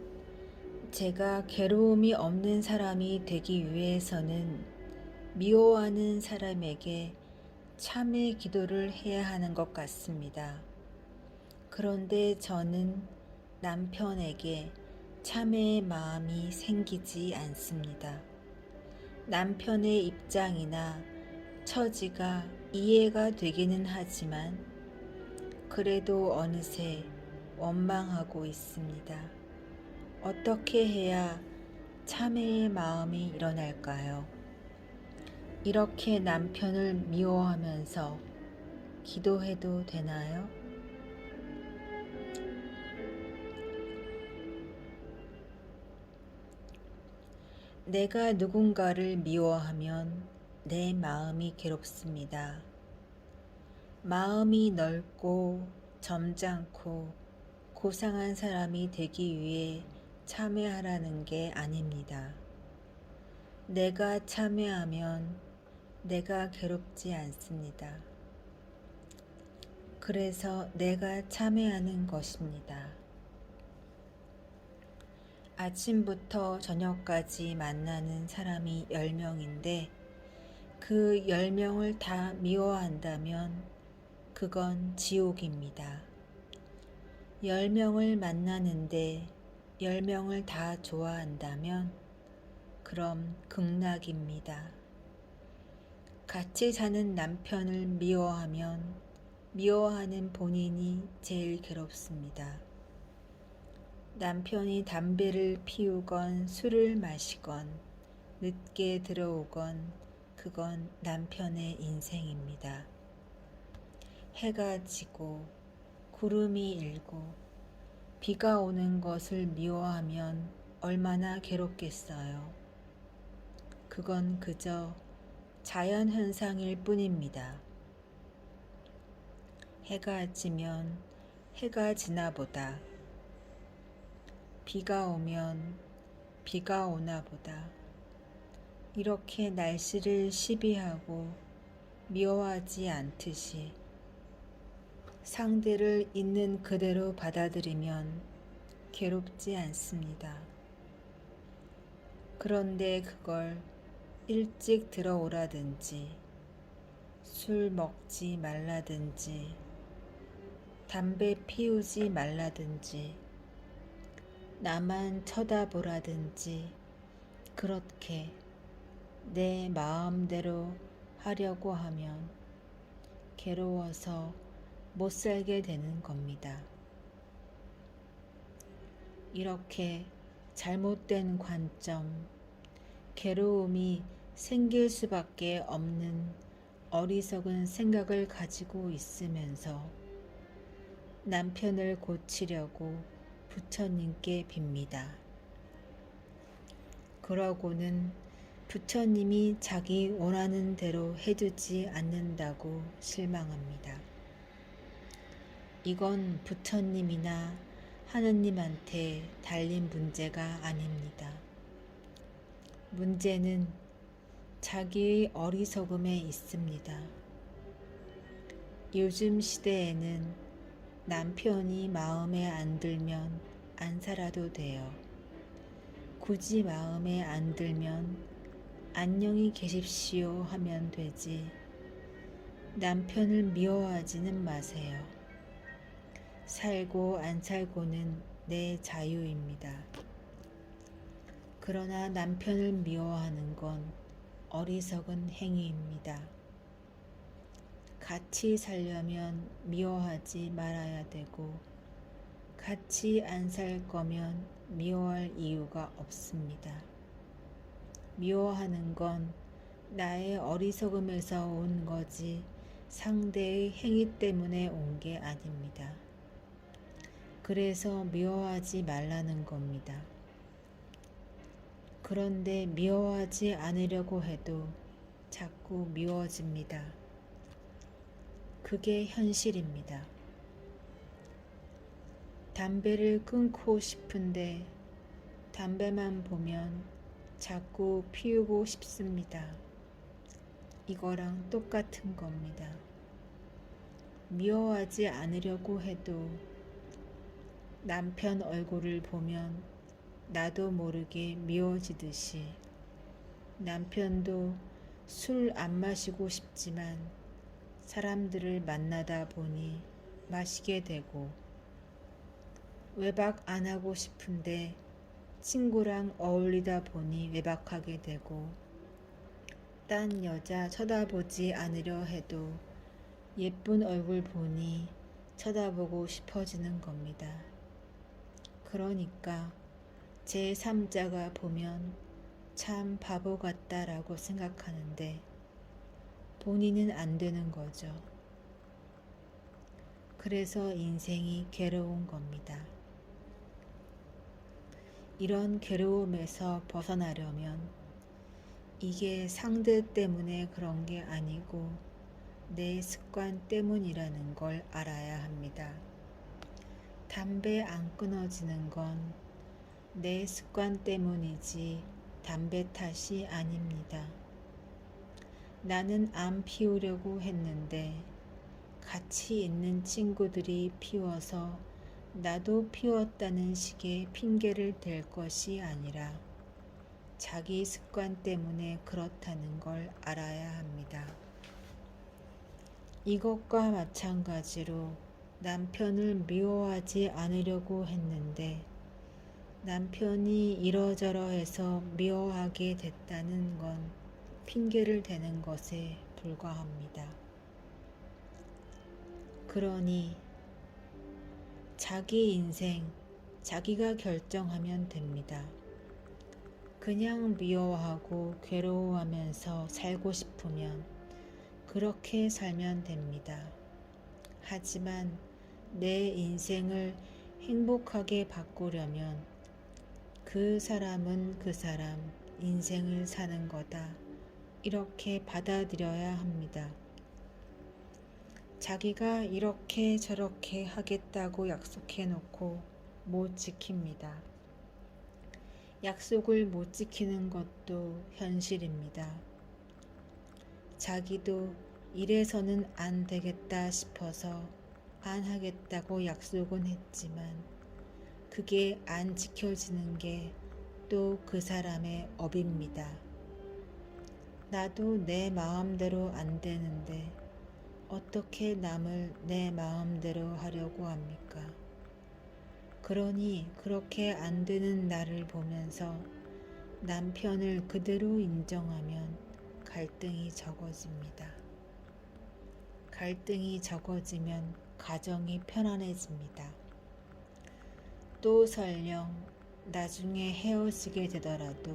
제가 괴로움이 없는 사람이 되기 위해서는 미워하는 사람에게 참회 기도를 해야 하는 것 같습니다. 그런데 저는 남편에게 참회의 마음이 생기지 않습니다. 남편의 입장이나 처지가 이해가 되기는 하지만 그래도 어느새 원망하고 있습니다. 어떻게 해야 참회의 마음이 일어날까요? 이렇게 남편을 미워하면서 기도해도 되나요? 내가 누군가를 미워하면 내 마음이 괴롭습니다. 마음이 넓고 점잖고 고상한 사람이 되기 위해 참회하라는 게 아닙니다. 내가 참회하면 내가 괴롭지 않습니다. 그래서 내가 참회하는 것입니다. 아침부터 저녁까지 만나는 사람이 10명인데 그 10명을 다 미워한다면 그건 지옥입니다. 10명을 만나는데 10명을 다 좋아한다면 그럼 극락입니다. 같이 사는 남편을 미워하면 미워하는 본인이 제일 괴롭습니다. 남편이 담배를 피우건 술을 마시건 늦게 들어오건 그건 남편의 인생입니다. 해가 지고 구름이 일고 비가 오는 것을 미워하면 얼마나 괴롭겠어요. 그건 그저 자연현상일 뿐입니다. 해가 지면 해가 지나 보다 비가 오면 비가 오나 보다. 이렇게 날씨를 시비하고 미워하지 않듯이 상대를 있는 그대로 받아들이면 괴롭지 않습니다. 그런데 그걸 일찍 들어오라든지 술 먹지 말라든지 담배 피우지 말라든지 나만 쳐다보라든지 그렇게 내 마음대로 하려고 하면 괴로워서 못 살게 되는 겁니다. 이렇게 잘못된 관점, 괴로움이 생길 수밖에 없는 어리석은 생각을 가지고 있으면서 남편을 고치려고 부처님께 빕니다. 그러고는 부처님이 자기 원하는 대로 해주지 않는다고 실망합니다. 이건 부처님이나 하느님한테 달린 문제가 아닙니다. 문제는 자기의 어리석음에 있습니다. 요즘 시대에는 남편이 마음에 안 들면 안 살아도 돼요. 굳이 마음에 안 들면 안녕히 계십시오 하면 되지. 남편을 미워하지는 마세요. 살고 안 살고는 내 자유입니다. 그러나 남편을 미워하는 건 어리석은 행위입니다. 같이 살려면 미워하지 말아야 되고 같이 안 살 거면 미워할 이유가 없습니다. 미워하는 건 나의 어리석음에서 온 거지 상대의 행위 때문에 온 게 아닙니다. 그래서 미워하지 말라는 겁니다. 그런데 미워하지 않으려고 해도 자꾸 미워집니다. 그게 현실입니다. 담배를 끊고 싶은데 담배만 보면 자꾸 피우고 싶습니다. 이거랑 똑같은 겁니다. 미워하지 않으려고 해도 남편 얼굴을 보면 나도 모르게 미워지듯이 남편도 술 안 마시고 싶지만 사람들을 만나다 보니 마시게 되고 외박 안 하고 싶은데 친구랑 어울리다 보니 외박하게 되고 딴 여자 쳐다보지 않으려 해도 예쁜 얼굴 보니 쳐다보고 싶어지는 겁니다. 그러니까 제3자가 보면 참 바보 같다라고 생각하는데 본인은 안 되는 거죠. 그래서 인생이 괴로운 겁니다. 이런 괴로움에서 벗어나려면 이게 상대 때문에 그런 게 아니고 내 습관 때문이라는 걸 알아야 합니다. 담배 안 끊어지는 건 내 습관 때문이지 담배 탓이 아닙니다. 나는 안 피우려고 했는데 같이 있는 친구들이 피워서 나도 피웠다는 식의 핑계를 댈 것이 아니라 자기 습관 때문에 그렇다는 걸 알아야 합니다. 이것과 마찬가지로 남편을 미워하지 않으려고 했는데 남편이 이러저러해서 미워하게 됐다는 건 핑계를 대는 것에 불과합니다. 그러니 자기 인생 자기가 결정하면 됩니다. 그냥 미워하고 괴로워하면서 살고 싶으면 그렇게 살면 됩니다. 하지만 내 인생을 행복하게 바꾸려면 그 사람은 그 사람 인생을 사는 거다. 이렇게 받아들여야 합니다. 자기가 이렇게 저렇게 하겠다고 약속해 놓고 못 지킵니다. 약속을 못 지키는 것도 현실입니다. 자기도 이래서는 안 되겠다 싶어서 안 하겠다고 약속은 했지만 그게 안 지켜지는 게 또 그 사람의 업입니다. 나도 내 마음대로 안 되는데 어떻게 남을 내 마음대로 하려고 합니까? 그러니 그렇게 안 되는 나를 보면서 남편을 그대로 인정하면 갈등이 적어집니다. 갈등이 적어지면 가정이 편안해집니다. 또 설령 나중에 헤어지게 되더라도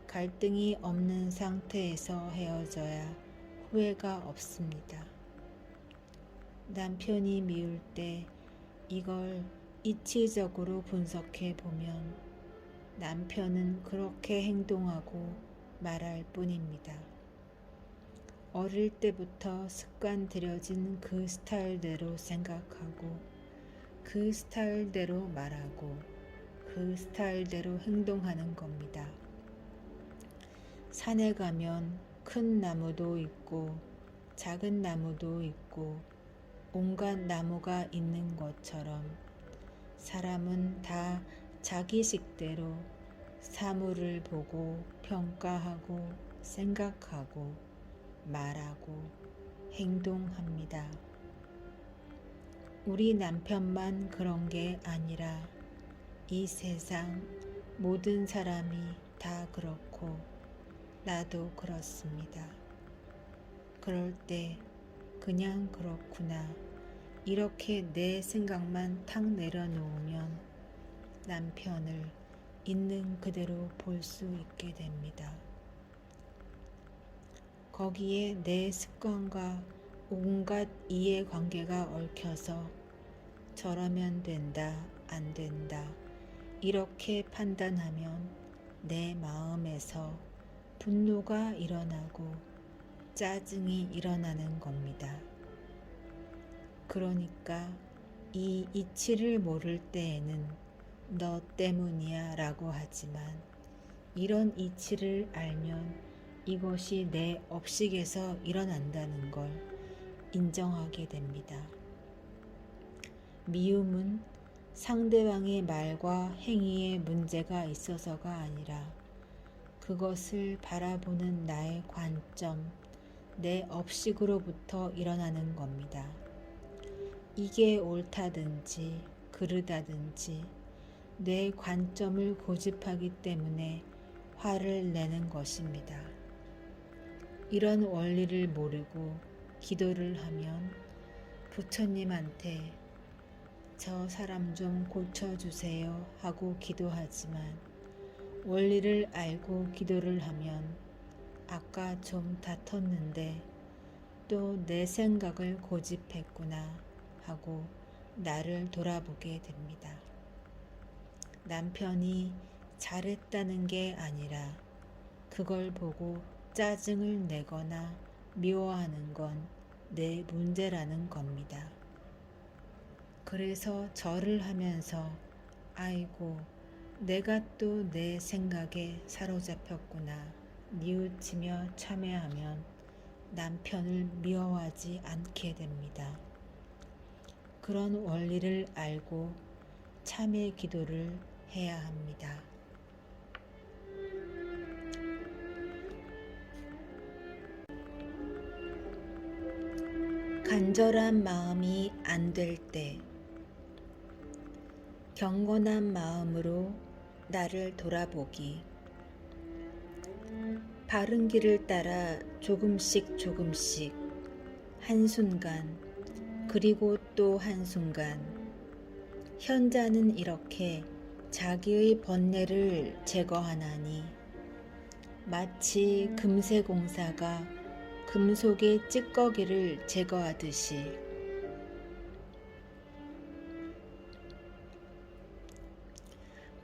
갈등이 없는 상태에서 헤어져야 후회가 없습니다. 남편이 미울 때 이걸 이치적으로 분석해 보면 남편은 그렇게 행동하고 말할 뿐입니다. 어릴 때부터 습관 들여진 그 스타일대로 생각하고 그 스타일대로 말하고 그 스타일대로 행동하는 겁니다. 산에 가면 큰 나무도 있고 작은 나무도 있고 온갖 나무가 있는 것처럼 사람은 다 자기 식대로 사물을 보고 평가하고 생각하고 말하고 행동합니다. 우리 남편만 그런 게 아니라 이 세상 모든 사람이 다 그렇고 나도 그렇습니다. 그럴 때 그냥 그렇구나 이렇게 내 생각만 탁 내려놓으면 남편을 있는 그대로 볼 수 있게 됩니다. 거기에 내 습관과 온갖 이해관계가 얽혀서 저러면 된다, 안 된다 이렇게 판단하면 내 마음에서 분노가 일어나고 짜증이 일어나는 겁니다. 그러니까 이 이치를 모를 때에는 너 때문이야 라고 하지만 이런 이치를 알면 이것이 내 업식에서 일어난다는 걸 인정하게 됩니다. 미움은 상대방의 말과 행위에 문제가 있어서가 아니라 그것을 바라보는 나의 관점, 내 업식으로부터 일어나는 겁니다. 이게 옳다든지 그르다든지 내 관점을 고집하기 때문에 화를 내는 것입니다. 이런 원리를 모르고 기도를 하면 부처님한테 저 사람 좀 고쳐주세요 하고 기도하지만 원리를 알고 기도를 하면 아까 좀 다퉜는데 또 내 생각을 고집했구나 하고 나를 돌아보게 됩니다. 남편이 잘했다는 게 아니라 그걸 보고 짜증을 내거나 미워하는 건 내 문제라는 겁니다. 그래서 절을 하면서 아이고 내가 또 내 생각에 사로잡혔구나 뉘우치며 참회하면 남편을 미워하지 않게 됩니다. 그런 원리를 알고 참회 기도를 해야 합니다. 간절한 마음이 안 될 때 경건한 마음으로 나를 돌아보기. 바른 길을 따라 조금씩 조금씩 한순간 그리고 또 한순간 현자는 이렇게 자기의 번뇌를 제거하나니 마치 금세공사가 금속의 찌꺼기를 제거하듯이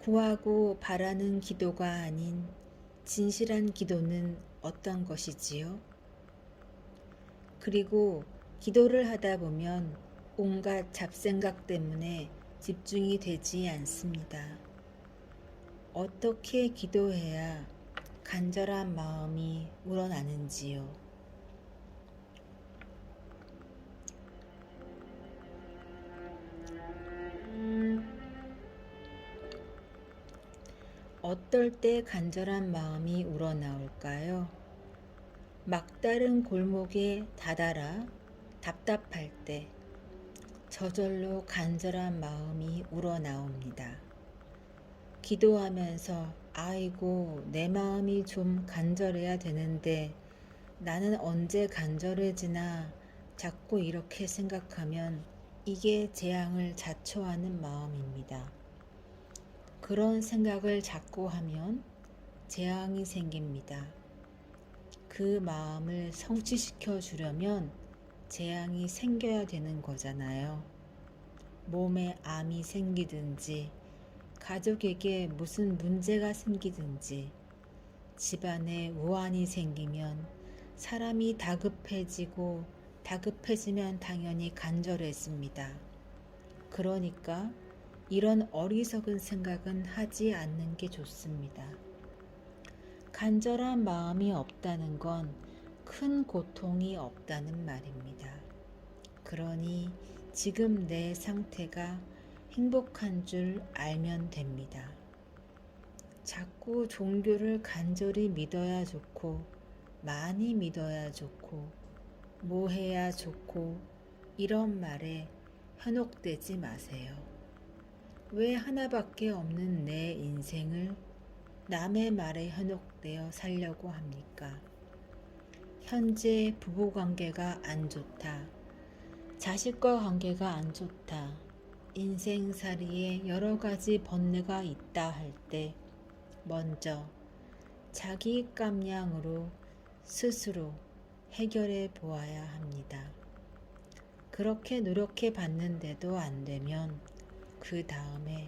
구하고 바라는 기도가 아닌 진실한 기도는 어떤 것이지요? 그리고 기도를 하다 보면 온갖 잡생각 때문에 집중이 되지 않습니다. 어떻게 기도해야 간절한 마음이 우러나는지요. 어떨 때 간절한 마음이 우러나올까요? 막다른 골목에 다다라 답답할 때 저절로 간절한 마음이 우러나옵니다. 기도하면서 아이고 내 마음이 좀 간절해야 되는데 나는 언제 간절해지나 자꾸 이렇게 생각하면 이게 재앙을 자초하는 마음입니다. 그런 생각을 자꾸 하면 재앙이 생깁니다. 그 마음을 성취시켜 주려면 재앙이 생겨야 되는 거잖아요. 몸에 암이 생기든지 가족에게 무슨 문제가 생기든지 집안에 우환이 생기면 사람이 다급해지고 다급해지면 당연히 간절해집니다. 그러니까 이런 어리석은 생각은 하지 않는 게 좋습니다. 간절한 마음이 없다는 건 큰 고통이 없다는 말입니다. 그러니 지금 내 상태가 행복한 줄 알면 됩니다. 자꾸 종교를 간절히 믿어야 좋고 많이 믿어야 좋고 뭐 해야 좋고 이런 말에 현혹되지 마세요. 왜 하나밖에 없는 내 인생을 남의 말에 현혹되어 살려고 합니까? 현재 부부관계가 안 좋다. 자식과 관계가 안 좋다. 인생살이에 여러 가지 번뇌가 있다 할 때 먼저 자기 깜냥으로 스스로 해결해 보아야 합니다. 그렇게 노력해 봤는데도 안 되면 그 다음에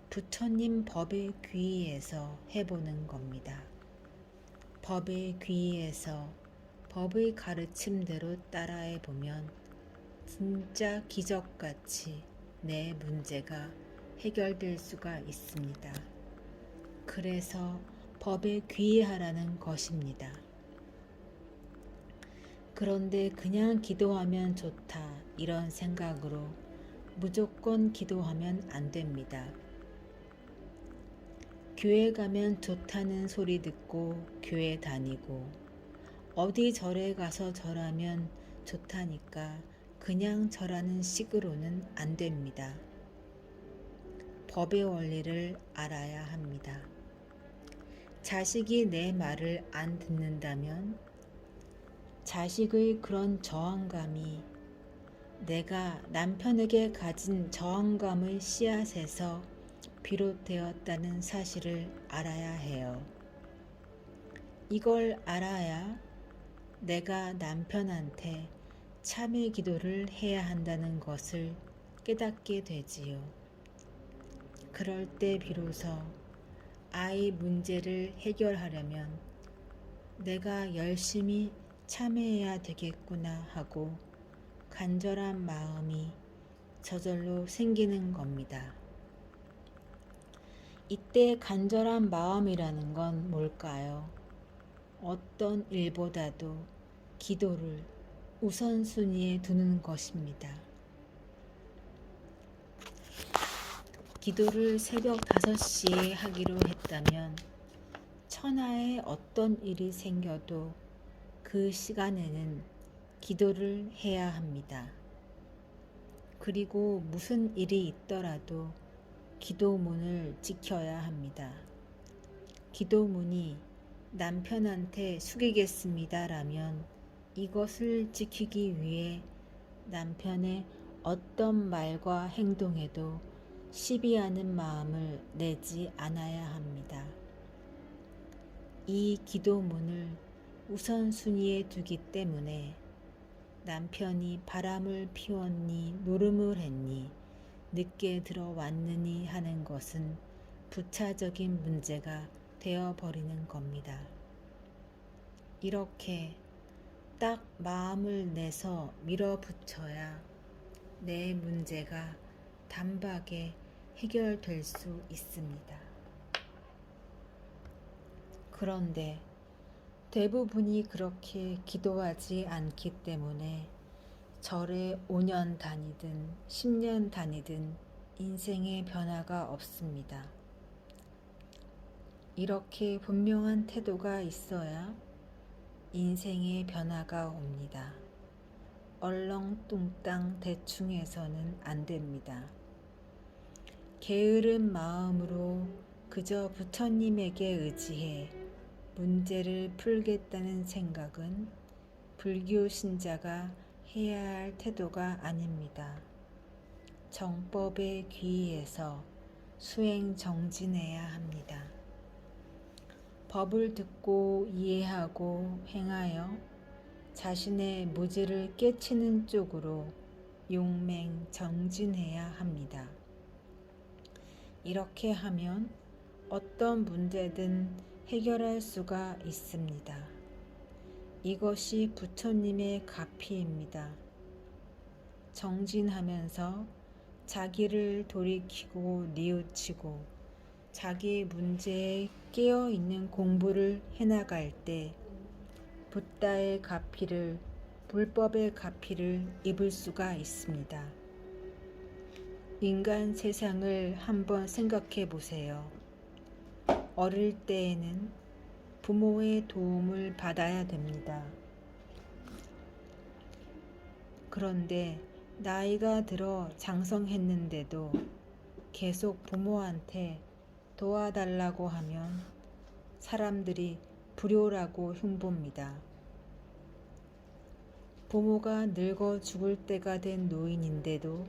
부처님 법의 귀의에서 해보는 겁니다. 법의 귀의에서 법의 가르침대로 따라해 보면 진짜 기적같이 내 문제가 해결될 수가 있습니다. 그래서 법에 귀의하라는 것입니다. 그런데 그냥 기도하면 좋다 이런 생각으로 무조건 기도하면 안 됩니다. 교회 가면 좋다는 소리 듣고 교회 다니고 어디 절에 가서 절하면 좋다니까 그냥 절하는 식으로는 안 됩니다. 법의 원리를 알아야 합니다. 자식이 내 말을 안 듣는다면 자식의 그런 저항감이 내가 남편에게 가진 저항감의 씨앗에서 비롯되었다는 사실을 알아야 해요. 이걸 알아야 내가 남편한테 참회 기도를 해야 한다는 것을 깨닫게 되지요. 그럴 때 비로소 아이 문제를 해결하려면 내가 열심히 참회해야 되겠구나 하고 간절한 마음이 저절로 생기는 겁니다. 이때 간절한 마음이라는 건 뭘까요? 어떤 일보다도 기도를 우선순위에 두는 것입니다. 기도를 새벽 5시에 하기로 했다면 천하에 어떤 일이 생겨도 그 시간에는 기도를 해야 합니다. 그리고 무슨 일이 있더라도 기도문을 지켜야 합니다. 기도문이 남편한테 숙이겠습니다라면 이것을 지키기 위해 남편의 어떤 말과 행동에도 시비하는 마음을 내지 않아야 합니다. 이 기도문을 우선순위에 두기 때문에 남편이 바람을 피웠니 노름을 했니 늦게 들어왔느니 하는 것은 부차적인 문제가 되어버리는 겁니다. 이렇게 딱 마음을 내서 밀어붙여야 내 문제가 단박에 해결될 수 있습니다. 그런데 대부분이 그렇게 기도하지 않기 때문에 절에 5년 다니든 10년 다니든 인생의 변화가 없습니다. 이렇게 분명한 태도가 있어야 인생의 변화가 옵니다. 얼렁뚱땅 대충 해서는 안 됩니다. 게으른 마음으로 그저 부처님에게 의지해 문제를 풀겠다는 생각은 불교 신자가 해야 할 태도가 아닙니다. 정법에 귀의해서 수행 정진해야 합니다. 법을 듣고 이해하고 행하여 자신의 무지를 깨치는 쪽으로 용맹 정진해야 합니다. 이렇게 하면 어떤 문제든 해결할 수가 있습니다. 이것이 부처님의 가피입니다. 정진하면서 자기를 돌이키고 뉘우치고 자기 문제에 깨어있는 공부를 해나갈 때 붓다의 가피를 불법의 가피를 입을 수가 있습니다. 인간 세상을 한번 생각해 보세요. 어릴 때에는 부모의 도움을 받아야 됩니다. 그런데 나이가 들어 장성했는데도 계속 부모한테 도와달라고 하면 사람들이 불효라고 흉봅니다. 부모가 늙어 죽을 때가 된 노인인데도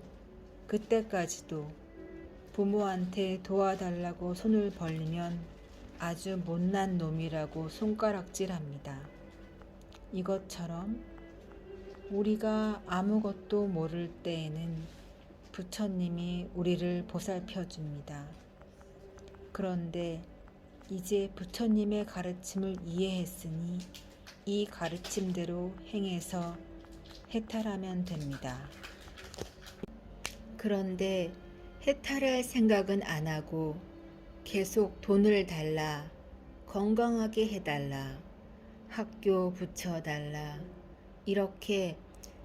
그때까지도 부모한테 도와달라고 손을 벌리면 아주 못난 놈이라고 손가락질합니다. 이것처럼 우리가 아무것도 모를 때에는 부처님이 우리를 보살펴 줍니다. 그런데 이제 부처님의 가르침을 이해했으니 이 가르침대로 행해서 해탈하면 됩니다. 그런데 해탈할 생각은 안 하고 계속 돈을 달라, 건강하게 해달라, 학교 붙여달라, 이렇게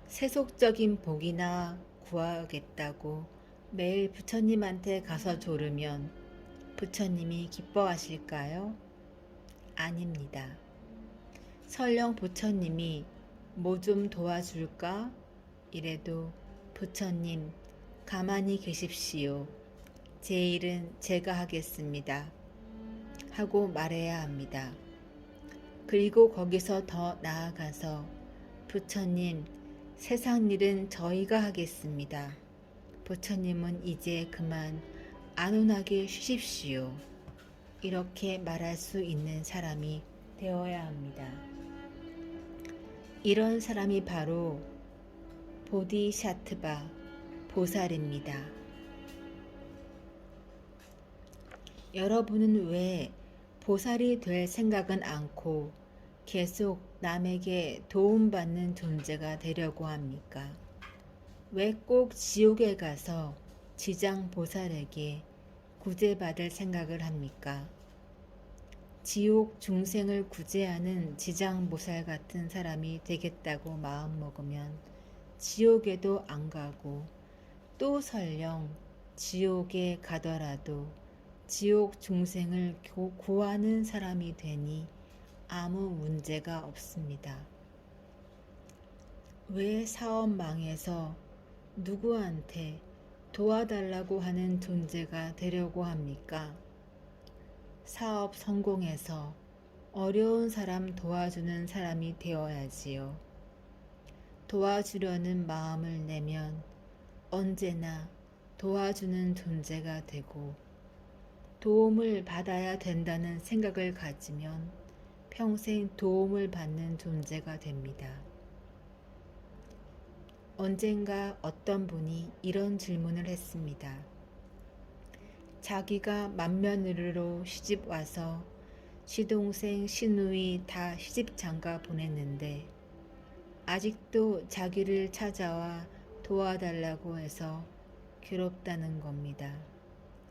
세속적인 복이나 구하겠다고 매일 부처님한테 가서 조르면 부처님이 기뻐하실까요? 아닙니다. 설령 부처님이 뭐 좀 도와줄까? 이래도 부처님 가만히 계십시오. 제 일은 제가 하겠습니다. 하고 말해야 합니다. 그리고 거기서 더 나아가서 부처님 세상 일은 저희가 하겠습니다. 부처님은 이제 그만 안온하게 쉬십시오. 이렇게 말할 수 있는 사람이 되어야 합니다. 이런 사람이 바로 보디샤트바 보살입니다. 여러분은 왜 보살이 될 생각은 않고 계속 남에게 도움받는 존재가 되려고 합니까? 왜 꼭 지옥에 가서 지장 보살에게 구제받을 생각을 합니까? 지옥 중생을 구제하는 지장 보살 같은 사람이 되겠다고 마음먹으면 지옥에도 안 가고 또 설령 지옥에 가더라도 지옥 중생을 구하는 사람이 되니 아무 문제가 없습니다. 왜 사업 망해서 누구한테 도와달라고 하는 존재가 되려고 합니까? 사업 성공해서 어려운 사람 도와주는 사람이 되어야지요. 도와주려는 마음을 내면 언제나 도와주는 존재가 되고 도움을 받아야 된다는 생각을 가지면 평생 도움을 받는 존재가 됩니다. 언젠가 어떤 분이 이런 질문을 했습니다. 자기가 맏며느리로 시집 와서 시동생, 시누이 다 시집 장가 보냈는데 아직도 자기를 찾아와 도와달라고 해서 괴롭다는 겁니다.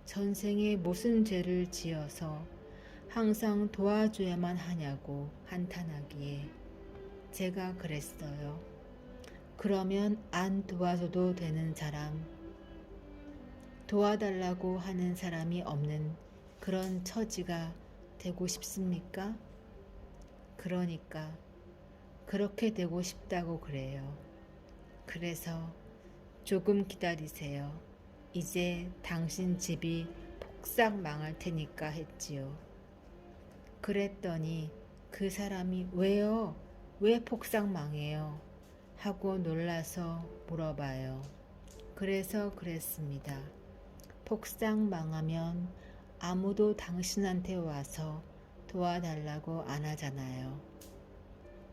전생에 무슨 죄를 지어서 항상 도와줘야만 하냐고 한탄하기에 제가 그랬어요. 그러면 안 도와줘도 되는 사람, 도와달라고 하는 사람이 없는 그런 처지가 되고 싶습니까? 그러니까 그렇게 되고 싶다고 그래요. 그래서 조금 기다리세요. 이제 당신 집이 폭삭 망할 테니까 했지요. 그랬더니 그 사람이 왜요? 왜 폭삭 망해요? 하고 놀라서 물어봐요. 그래서 그랬습니다. 폭삭 망하면 아무도 당신한테 와서 도와달라고 안 하잖아요.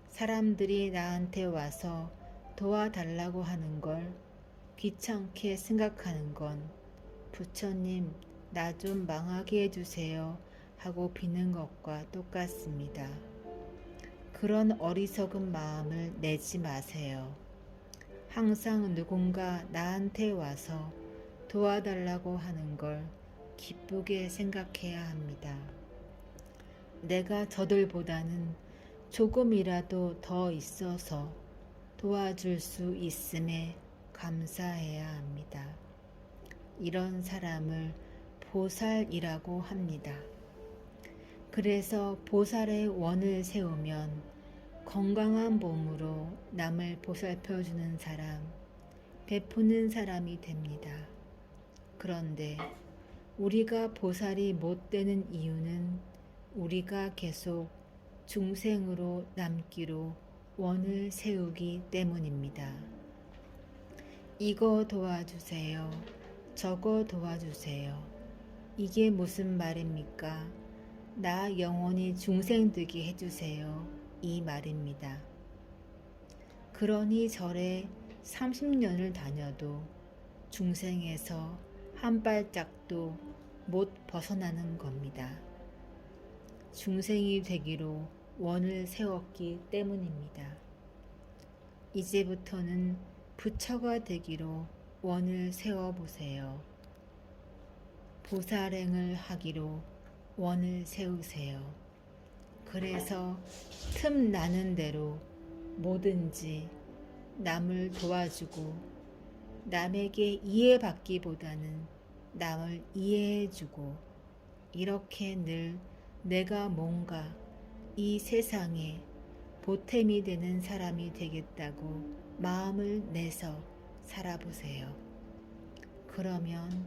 사람들이 나한테 와서 도와달라고 하는 걸 귀찮게 생각하는 건 부처님 나 좀 망하게 해주세요 하고 비는 것과 똑같습니다. 그런 어리석은 마음을 내지 마세요. 항상 누군가 나한테 와서 도와달라고 하는 걸 기쁘게 생각해야 합니다. 내가 저들보다는 조금이라도 더 있어서 도와줄 수 있음에 감사해야 합니다. 이런 사람을 보살이라고 합니다. 그래서 보살의 원을 세우면 건강한 몸으로 남을 보살펴주는 사람, 베푸는 사람이 됩니다. 그런데 우리가 보살이 못 되는 이유는 우리가 계속 중생으로 남기로 원을 세우기 때문입니다. 이거 도와주세요. 저거 도와주세요. 이게 무슨 말입니까? 나 영원히 중생 되게 해주세요. 이 말입니다. 그러니 절에 30년을 다녀도 중생에서 한 발짝도 못 벗어나는 겁니다. 중생이 되기로 원을 세웠기 때문입니다. 이제부터는 부처가 되기로 원을 세워보세요. 보살행을 하기로 원을 세우세요. 그래서 틈 나는 대로 뭐든지 남을 도와주고 남에게 이해받기보다는 남을 이해해주고 이렇게 늘 내가 뭔가 이 세상에 보탬이 되는 사람이 되겠다고 마음을 내서 살아보세요. 그러면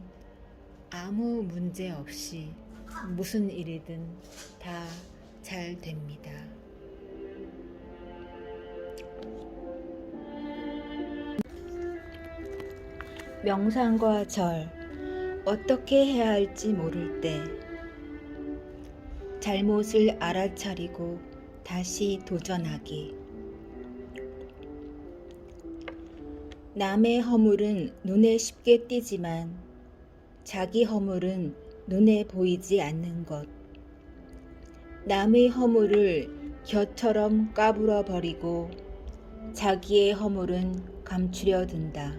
아무 문제 없이 무슨 일이든 다 잘 됩니다. 명상과 절, 어떻게 해야 할지 모를 때 잘못을 알아차리고 다시 도전하기. 남의 허물은 눈에 쉽게 띄지만 자기 허물은 눈에 보이지 않는 것. 남의 허물을 겨처럼 까불어 버리고 자기의 허물은 감추려 든다.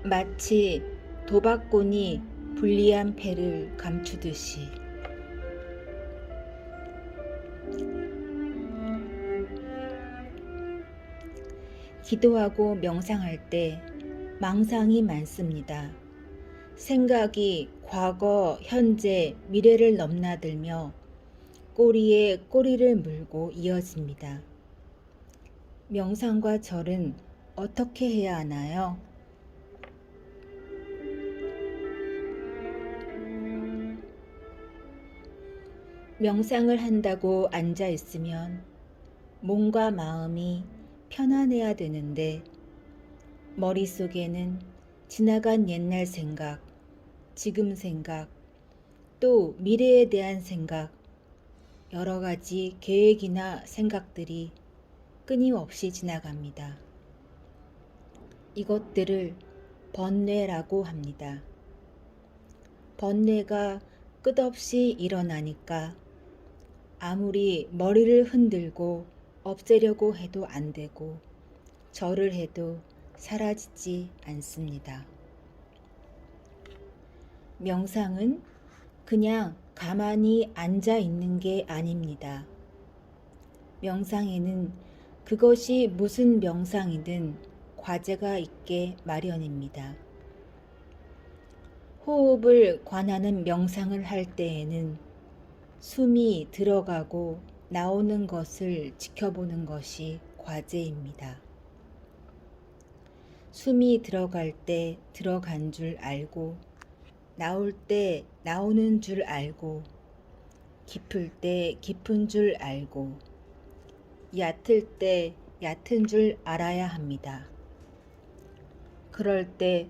마치 도박꾼이 불리한 패를 감추듯이. 기도하고 명상할 때 망상이 많습니다. 생각이 과거, 현재, 미래를 넘나들며 꼬리에 꼬리를 물고 이어집니다. 명상과 절은 어떻게 해야 하나요? 명상을 한다고 앉아 있으면 몸과 마음이 편안해야 되는데 머릿속에는 지나간 옛날 생각, 지금 생각, 또 미래에 대한 생각, 여러 가지 계획이나 생각들이 끊임없이 지나갑니다. 이것들을 번뇌라고 합니다. 번뇌가 끝없이 일어나니까 아무리 머리를 흔들고 없애려고 해도 안 되고 절을 해도 사라지지 않습니다. 명상은 그냥 가만히 앉아 있는 게 아닙니다. 명상에는 그것이 무슨 명상이든 과제가 있게 마련입니다. 호흡을 관하는 명상을 할 때에는 숨이 들어가고 나오는 것을 지켜보는 것이 과제입니다. 숨이 들어갈 때 들어간 줄 알고, 나올 때 나오는 줄 알고, 깊을 때 깊은 줄 알고, 얕을 때 얕은 줄 알아야 합니다. 그럴 때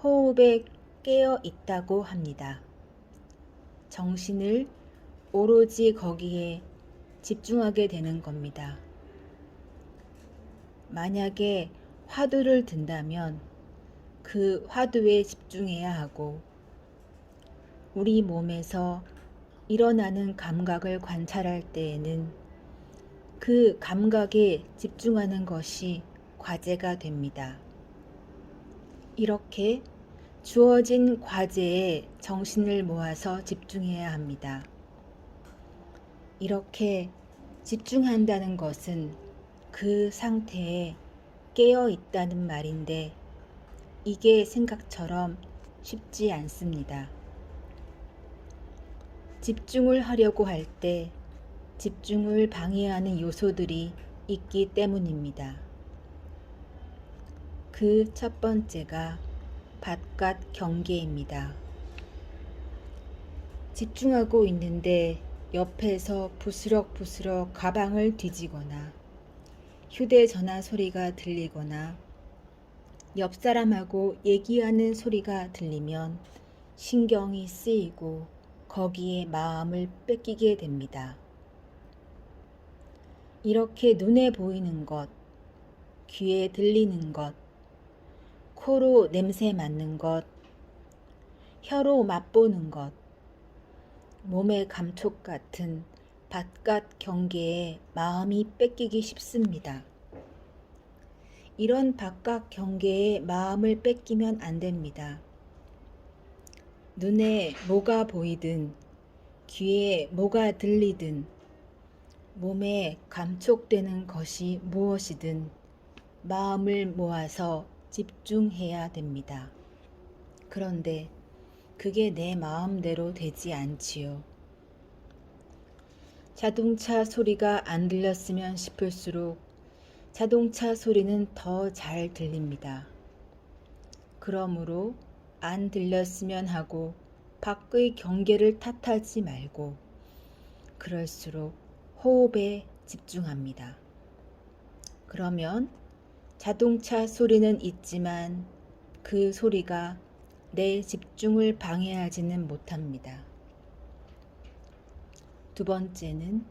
호흡에 깨어 있다고 합니다. 정신을 오로지 거기에 집중하게 되는 겁니다. 만약에 화두를 든다면 그 화두에 집중해야 하고, 우리 몸에서 일어나는 감각을 관찰할 때에는 그 감각에 집중하는 것이 과제가 됩니다. 이렇게 주어진 과제에 정신을 모아서 집중해야 합니다. 이렇게 집중한다는 것은 그 상태에 깨어 있다는 말인데, 이게 생각처럼 쉽지 않습니다. 집중을 하려고 할 때 집중을 방해하는 요소들이 있기 때문입니다. 그 첫 번째가 바깥 경계입니다. 집중하고 있는데 옆에서 부스럭부스럭 가방을 뒤지거나 휴대전화 소리가 들리거나 옆 사람하고 얘기하는 소리가 들리면 신경이 쓰이고 거기에 마음을 뺏기게 됩니다. 이렇게 눈에 보이는 것, 귀에 들리는 것, 코로 냄새 맡는 것, 혀로 맛보는 것, 몸의 감촉 같은 바깥 경계에 마음이 뺏기기 쉽습니다. 이런 바깥 경계에 마음을 뺏기면 안 됩니다. 눈에 뭐가 보이든, 귀에 뭐가 들리든, 몸에 감촉되는 것이 무엇이든 마음을 모아서 집중해야 됩니다. 그런데 그게 내 마음대로 되지 않지요. 자동차 소리가 안 들렸으면 싶을수록 자동차 소리는 더 잘 들립니다. 그러므로 안 들렸으면 하고 밖의 경계를 탓하지 말고 그럴수록 호흡에 집중합니다. 그러면 자동차 소리는 있지만 그 소리가 내 집중을 방해하지는 못합니다. 두 번째는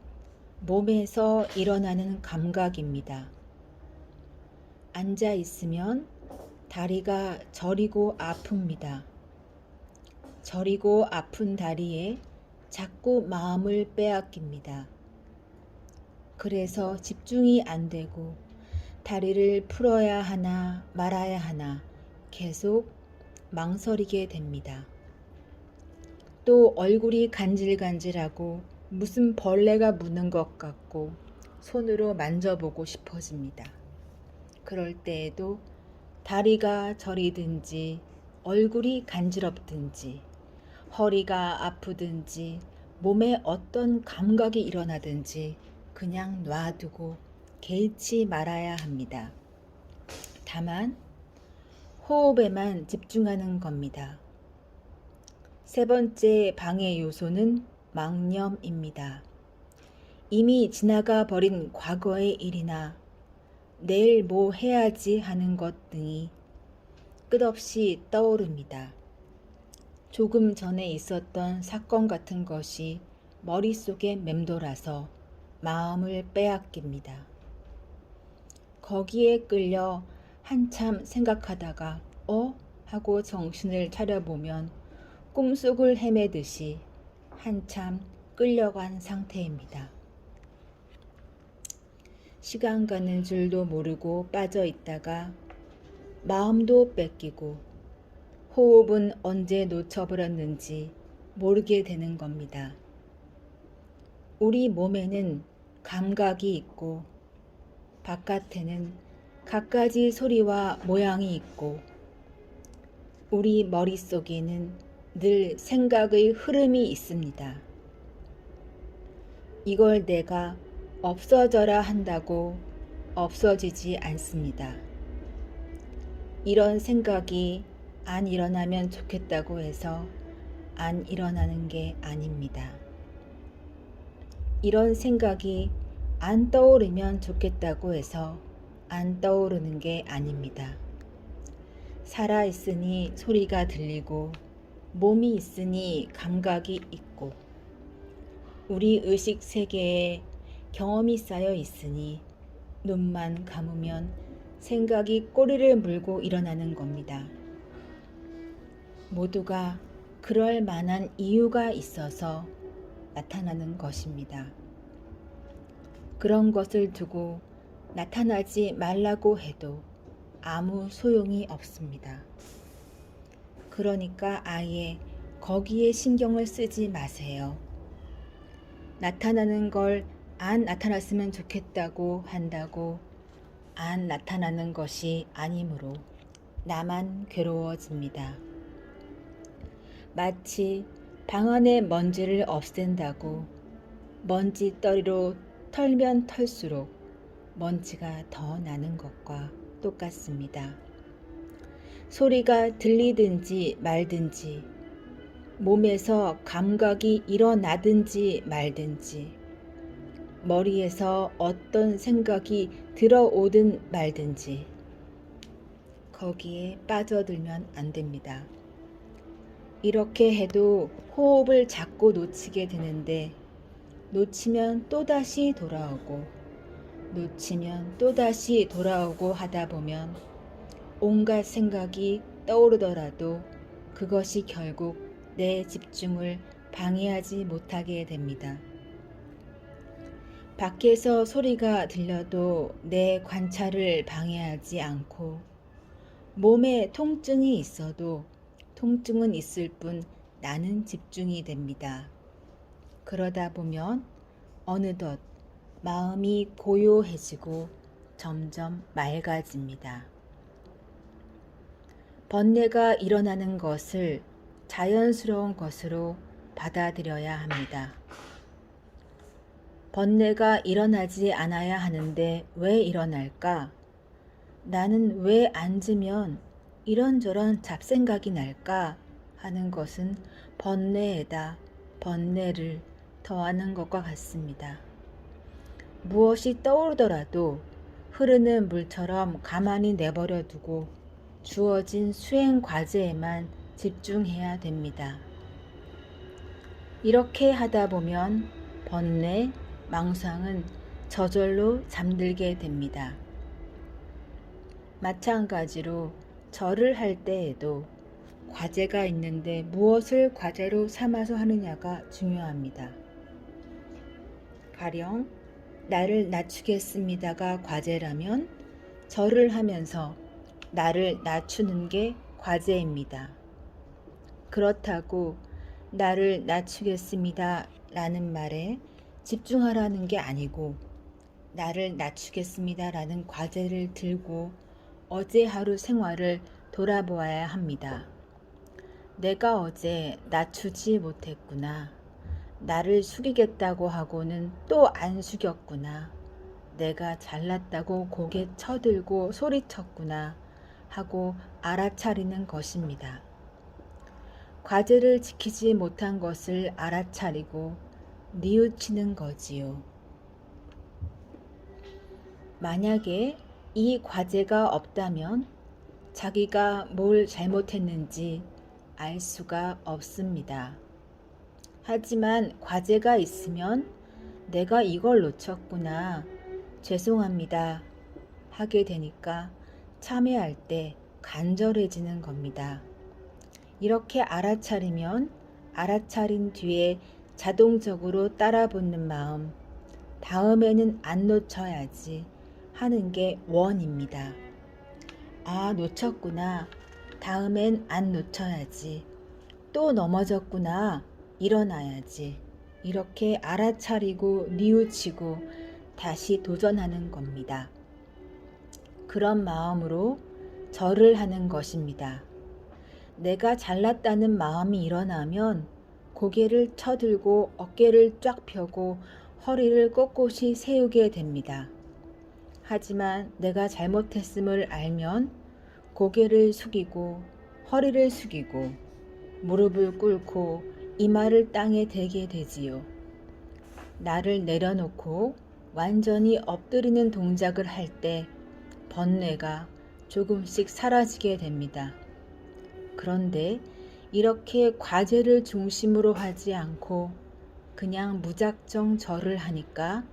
몸에서 일어나는 감각입니다. 앉아 있으면 다리가 저리고 아픕니다. 저리고 아픈 다리에 자꾸 마음을 빼앗깁니다. 그래서 집중이 안 되고 다리를 풀어야 하나 말아야 하나 계속 망설이게 됩니다. 또 얼굴이 간질간질하고 무슨 벌레가 무는 것 같고 손으로 만져보고 싶어집니다. 그럴 때에도 다리가 저리든지 얼굴이 간지럽든지 허리가 아프든지 몸에 어떤 감각이 일어나든지 그냥 놔두고 개의치 말아야 합니다. 다만 호흡에만 집중하는 겁니다. 세 번째 방해 요소는 망념입니다. 이미 지나가 버린 과거의 일이나 내일 뭐 해야지 하는 것 등이 끝없이 떠오릅니다. 조금 전에 있었던 사건 같은 것이 머릿속에 맴돌아서 마음을 빼앗깁니다. 거기에 끌려 한참 생각하다가 하고 정신을 차려보면 꿈속을 헤매듯이 한참 끌려간 상태입니다. 시간 가는 줄도 모르고 빠져 있다가 마음도 뺏기고 호흡은 언제 놓쳐버렸는지 모르게 되는 겁니다. 우리 몸에는 감각이 있고 바깥에는 갖가지 소리와 모양이 있고 우리 머릿속에는 늘 생각의 흐름이 있습니다. 이걸 내가 없어져라 한다고 없어지지 않습니다. 이런 생각이 안 일어나면 좋겠다고 해서 안 일어나는 게 아닙니다. 이런 생각이 안 떠오르면 좋겠다고 해서 안 떠오르는 게 아닙니다. 살아있으니 소리가 들리고 몸이 있으니 감각이 있고 우리 의식 세계에 경험이 쌓여 있으니 눈만 감으면 생각이 꼬리를 물고 일어나는 겁니다. 모두가 그럴 만한 이유가 있어서 나타나는 것입니다. 그런 것을 두고 나타나지 말라고 해도 아무 소용이 없습니다. 그러니까 아예 거기에 신경을 쓰지 마세요. 나타나는 걸 안 나타났으면 좋겠다고 한다고 안 나타나는 것이 아니므로 나만 괴로워집니다. 마치 방 안의 먼지를 없앤다고 먼지떨이로 털면 털수록 먼지가 더 나는 것과 똑같습니다. 소리가 들리든지 말든지 몸에서 감각이 일어나든지 말든지 머리에서 어떤 생각이 들어오든 말든지 거기에 빠져들면 안 됩니다. 이렇게 해도 호흡을 자꾸 놓치게 되는데 놓치면 또다시 돌아오고 놓치면 또다시 돌아오고 하다 보면 온갖 생각이 떠오르더라도 그것이 결국 내 집중을 방해하지 못하게 됩니다. 밖에서 소리가 들려도 내 관찰을 방해하지 않고 몸에 통증이 있어도 통증은 있을 뿐 나는 집중이 됩니다. 그러다 보면 어느덧 마음이 고요해지고 점점 맑아집니다. 번뇌가 일어나는 것을 자연스러운 것으로 받아들여야 합니다. 번뇌가 일어나지 않아야 하는데 왜 일어날까? 나는 왜 앉으면 이런저런 잡생각이 날까? 하는 것은 번뇌에다 번뇌를 더하는 것과 같습니다. 무엇이 떠오르더라도 흐르는 물처럼 가만히 내버려 두고 주어진 수행 과제에만 집중해야 됩니다. 이렇게 하다 보면 번뇌, 망상은 저절로 잠들게 됩니다. 마찬가지로 절을 할 때에도 과제가 있는데 무엇을 과제로 삼아서 하느냐가 중요합니다. 가령 나를 낮추겠습니다가 과제라면 절을 하면서 나를 낮추는 게 과제입니다. 그렇다고 나를 낮추겠습니다 라는 말에 집중하라는 게 아니고 나를 낮추겠습니다 라는 과제를 들고 어제 하루 생활을 돌아보아야 합니다. 내가 어제 낮추지 못했구나. 나를 숙이겠다고 하고는 또 안 숙였구나. 내가 잘났다고 고개 쳐들고 소리쳤구나 하고 알아차리는 것입니다. 과제를 지키지 못한 것을 알아차리고 뉘우치는 거지요. 만약에 이 과제가 없다면 자기가 뭘 잘못했는지 알 수가 없습니다. 하지만 과제가 있으면 내가 이걸 놓쳤구나, 죄송합니다 하게 되니까 참여할 때 간절해지는 겁니다. 이렇게 알아차리면 알아차린 뒤에 자동적으로 따라붙는 마음, 다음에는 안 놓쳐야지 하는 게 원입니다. 아, 놓쳤구나. 다음엔 안 놓쳐야지. 또 넘어졌구나. 일어나야지. 이렇게 알아차리고 뉘우치고 다시 도전하는 겁니다. 그런 마음으로 절을 하는 것입니다. 내가 잘났다는 마음이 일어나면 고개를 쳐들고 어깨를 쫙 펴고 허리를 꼿꼿이 세우게 됩니다. 하지만 내가 잘못했음을 알면 고개를 숙이고 허리를 숙이고 무릎을 꿇고 이마를 땅에 대게 되지요. 나를 내려놓고 완전히 엎드리는 동작을 할 때 번뇌가 조금씩 사라지게 됩니다. 그런데 이렇게 과제를 중심으로 하지 않고 그냥 무작정 절을 하니까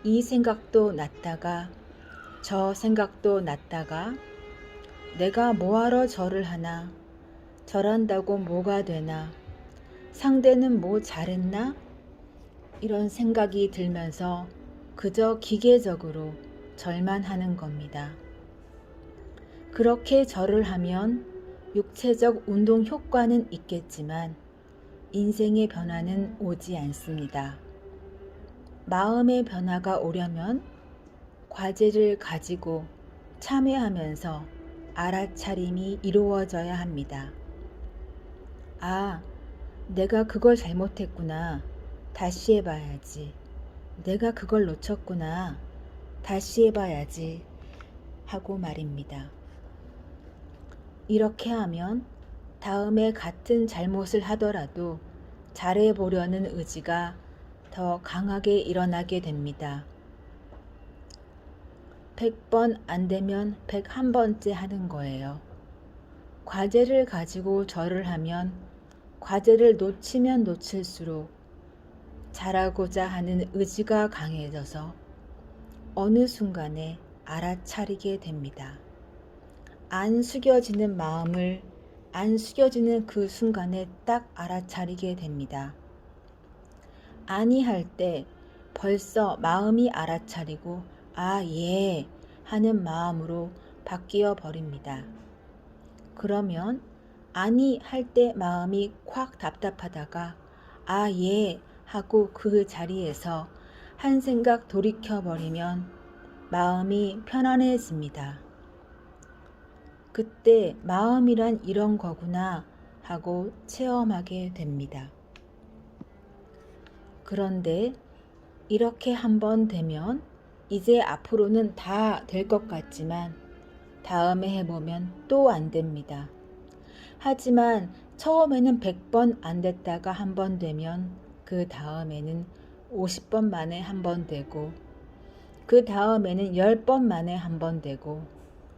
이 생각도 났다가 저 생각도 났다가 내가 뭐하러 절을 하나? 절한다고 뭐가 되나? 상대는 뭐 잘했나? 이런 생각이 들면서 그저 기계적으로 절만 하는 겁니다. 그렇게 절을 하면 육체적 운동 효과는 있겠지만 인생의 변화는 오지 않습니다. 마음의 변화가 오려면 과제를 가지고 참회하면서 알아차림이 이루어져야 합니다. 아, 내가 그걸 잘못했구나. 다시 해봐야지. 내가 그걸 놓쳤구나. 다시 해봐야지. 하고 말입니다. 이렇게 하면 다음에 같은 잘못을 하더라도 잘해보려는 의지가 더 강하게 일어나게 됩니다. 100번 안 되면 101번째 하는 거예요. 과제를 가지고 절을 하면 과제를 놓치면 놓칠수록 잘하고자 하는 의지가 강해져서 어느 순간에 알아차리게 됩니다. 안 숙여지는 마음을 안 숙여지는 그 순간에 딱 알아차리게 됩니다. 아니 할 때 벌써 마음이 알아차리고 아, 예 하는 마음으로 바뀌어 버립니다. 그러면 아니 할 때 마음이 콱 답답하다가 아, 예 하고 그 자리에서 한 생각 돌이켜 버리면 마음이 편안해집니다. 그때 마음이란 이런 거구나 하고 체험하게 됩니다. 그런데 이렇게 한번 되면 이제 앞으로는 다 될 것 같지만 다음에 해보면 또 안 됩니다. 하지만 처음에는 100번 안 됐다가 한 번 되면 그 다음에는 50번 만에 한 번 되고 그 다음에는 10번 만에 한 번 되고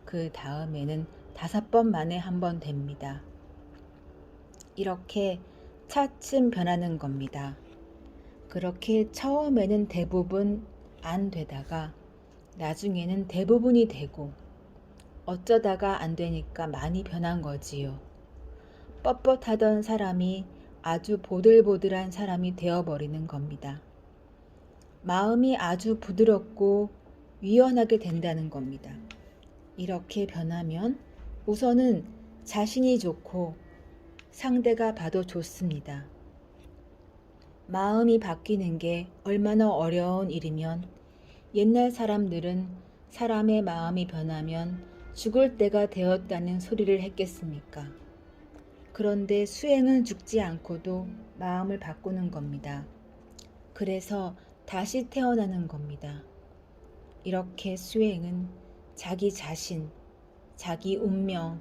그 다음에는 5번 만에 한 번 됩니다. 이렇게 차츰 변하는 겁니다. 그렇게 처음에는 대부분 안 되다가 나중에는 대부분이 되고 어쩌다가 안 되니까 많이 변한 거지요. 뻣뻣하던 사람이 아주 보들보들한 사람이 되어버리는 겁니다. 마음이 아주 부드럽고 유연하게 된다는 겁니다. 이렇게 변하면 우선은 자신이 좋고 상대가 봐도 좋습니다. 마음이 바뀌는 게 얼마나 어려운 일이면 옛날 사람들은 사람의 마음이 변하면 죽을 때가 되었다는 소리를 했겠습니까? 그런데 수행은 죽지 않고도 마음을 바꾸는 겁니다. 그래서 다시 태어나는 겁니다. 이렇게 수행은 자기 자신, 자기 운명,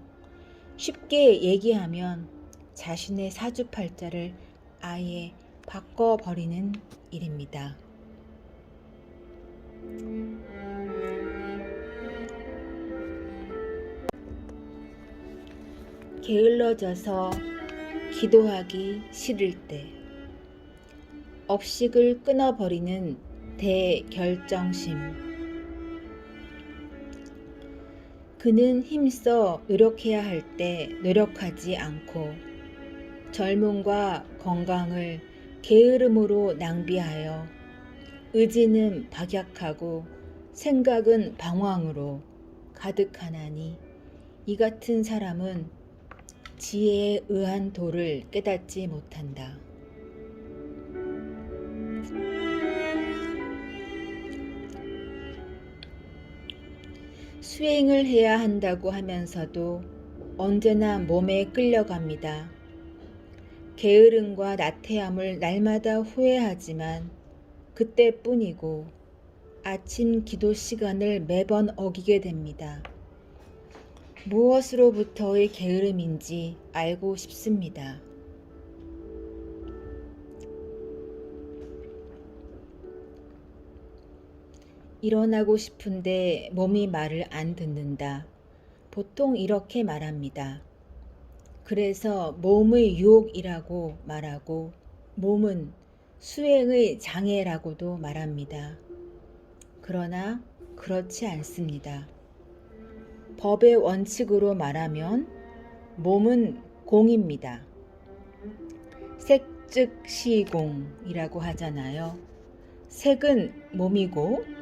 쉽게 얘기하면 자신의 사주팔자를 아예 바꿔버리는 일입니다. 게을러져서 기도하기 싫을 때 업식을 끊어버리는 대결정심. 그는 힘써 노력해야 할 때 노력하지 않고 젊음과 건강을 게으름으로 낭비하여 의지는 박약하고 생각은 방황으로 가득하나니 이 같은 사람은 지혜에 의한 도를 깨닫지 못한다. 수행을 해야 한다고 하면서도 언제나 몸에 끌려갑니다. 게으름과 나태함을 날마다 후회하지만 그때뿐이고 아침 기도 시간을 매번 어기게 됩니다. 무엇으로부터의 게으름인지 알고 싶습니다. 일어나고 싶은데 몸이 말을 안 듣는다. 보통 이렇게 말합니다. 그래서 몸의 유혹이라고 말하고 몸은 수행의 장애라고도 말합니다. 그러나 그렇지 않습니다. 법의 원칙으로 말하면 몸은 공입니다. 색즉 시공이라고 하잖아요. 색은 몸이고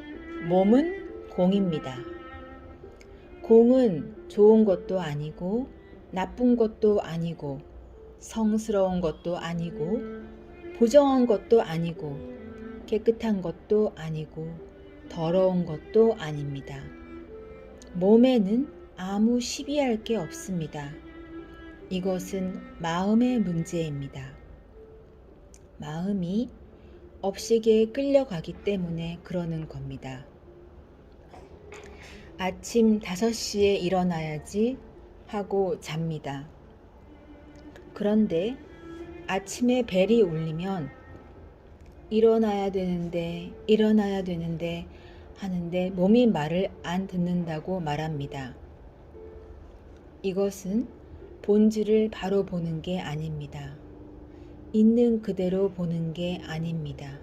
몸은 공입니다. 공은 좋은 것도 아니고 나쁜 것도 아니고 성스러운 것도 아니고 부정한 것도 아니고 깨끗한 것도 아니고 더러운 것도 아닙니다. 몸에는 아무 시비할 게 없습니다. 이것은 마음의 문제입니다. 마음이 업식에 끌려가기 때문에 그러는 겁니다. 아침 5시에 일어나야지 하고 잡니다. 그런데 아침에 벨이 울리면 일어나야 되는데 하는데 몸이 말을 안 듣는다고 말합니다. 이것은 본질을 바로 보는 게 아닙니다. 있는 그대로 보는 게 아닙니다.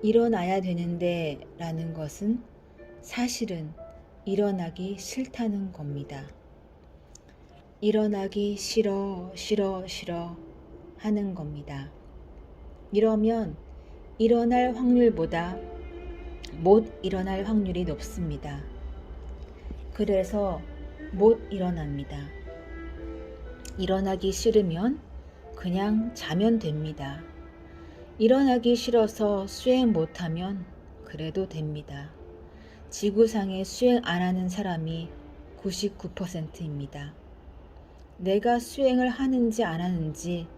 일어나야 되는데 라는 것은 사실은 일어나기 싫다는 겁니다. 일어나기 싫어 하는 겁니다. 이러면 일어날 확률보다 못 일어날 확률이 높습니다. 그래서 못 일어납니다. 일어나기 싫으면 그냥 자면 됩니다. 일어나기 싫어서 수행 못하면 그래도 됩니다. 지구상에 수행 안 하는 사람이 99%입니다. 내가 수행을 하는지 안 하는지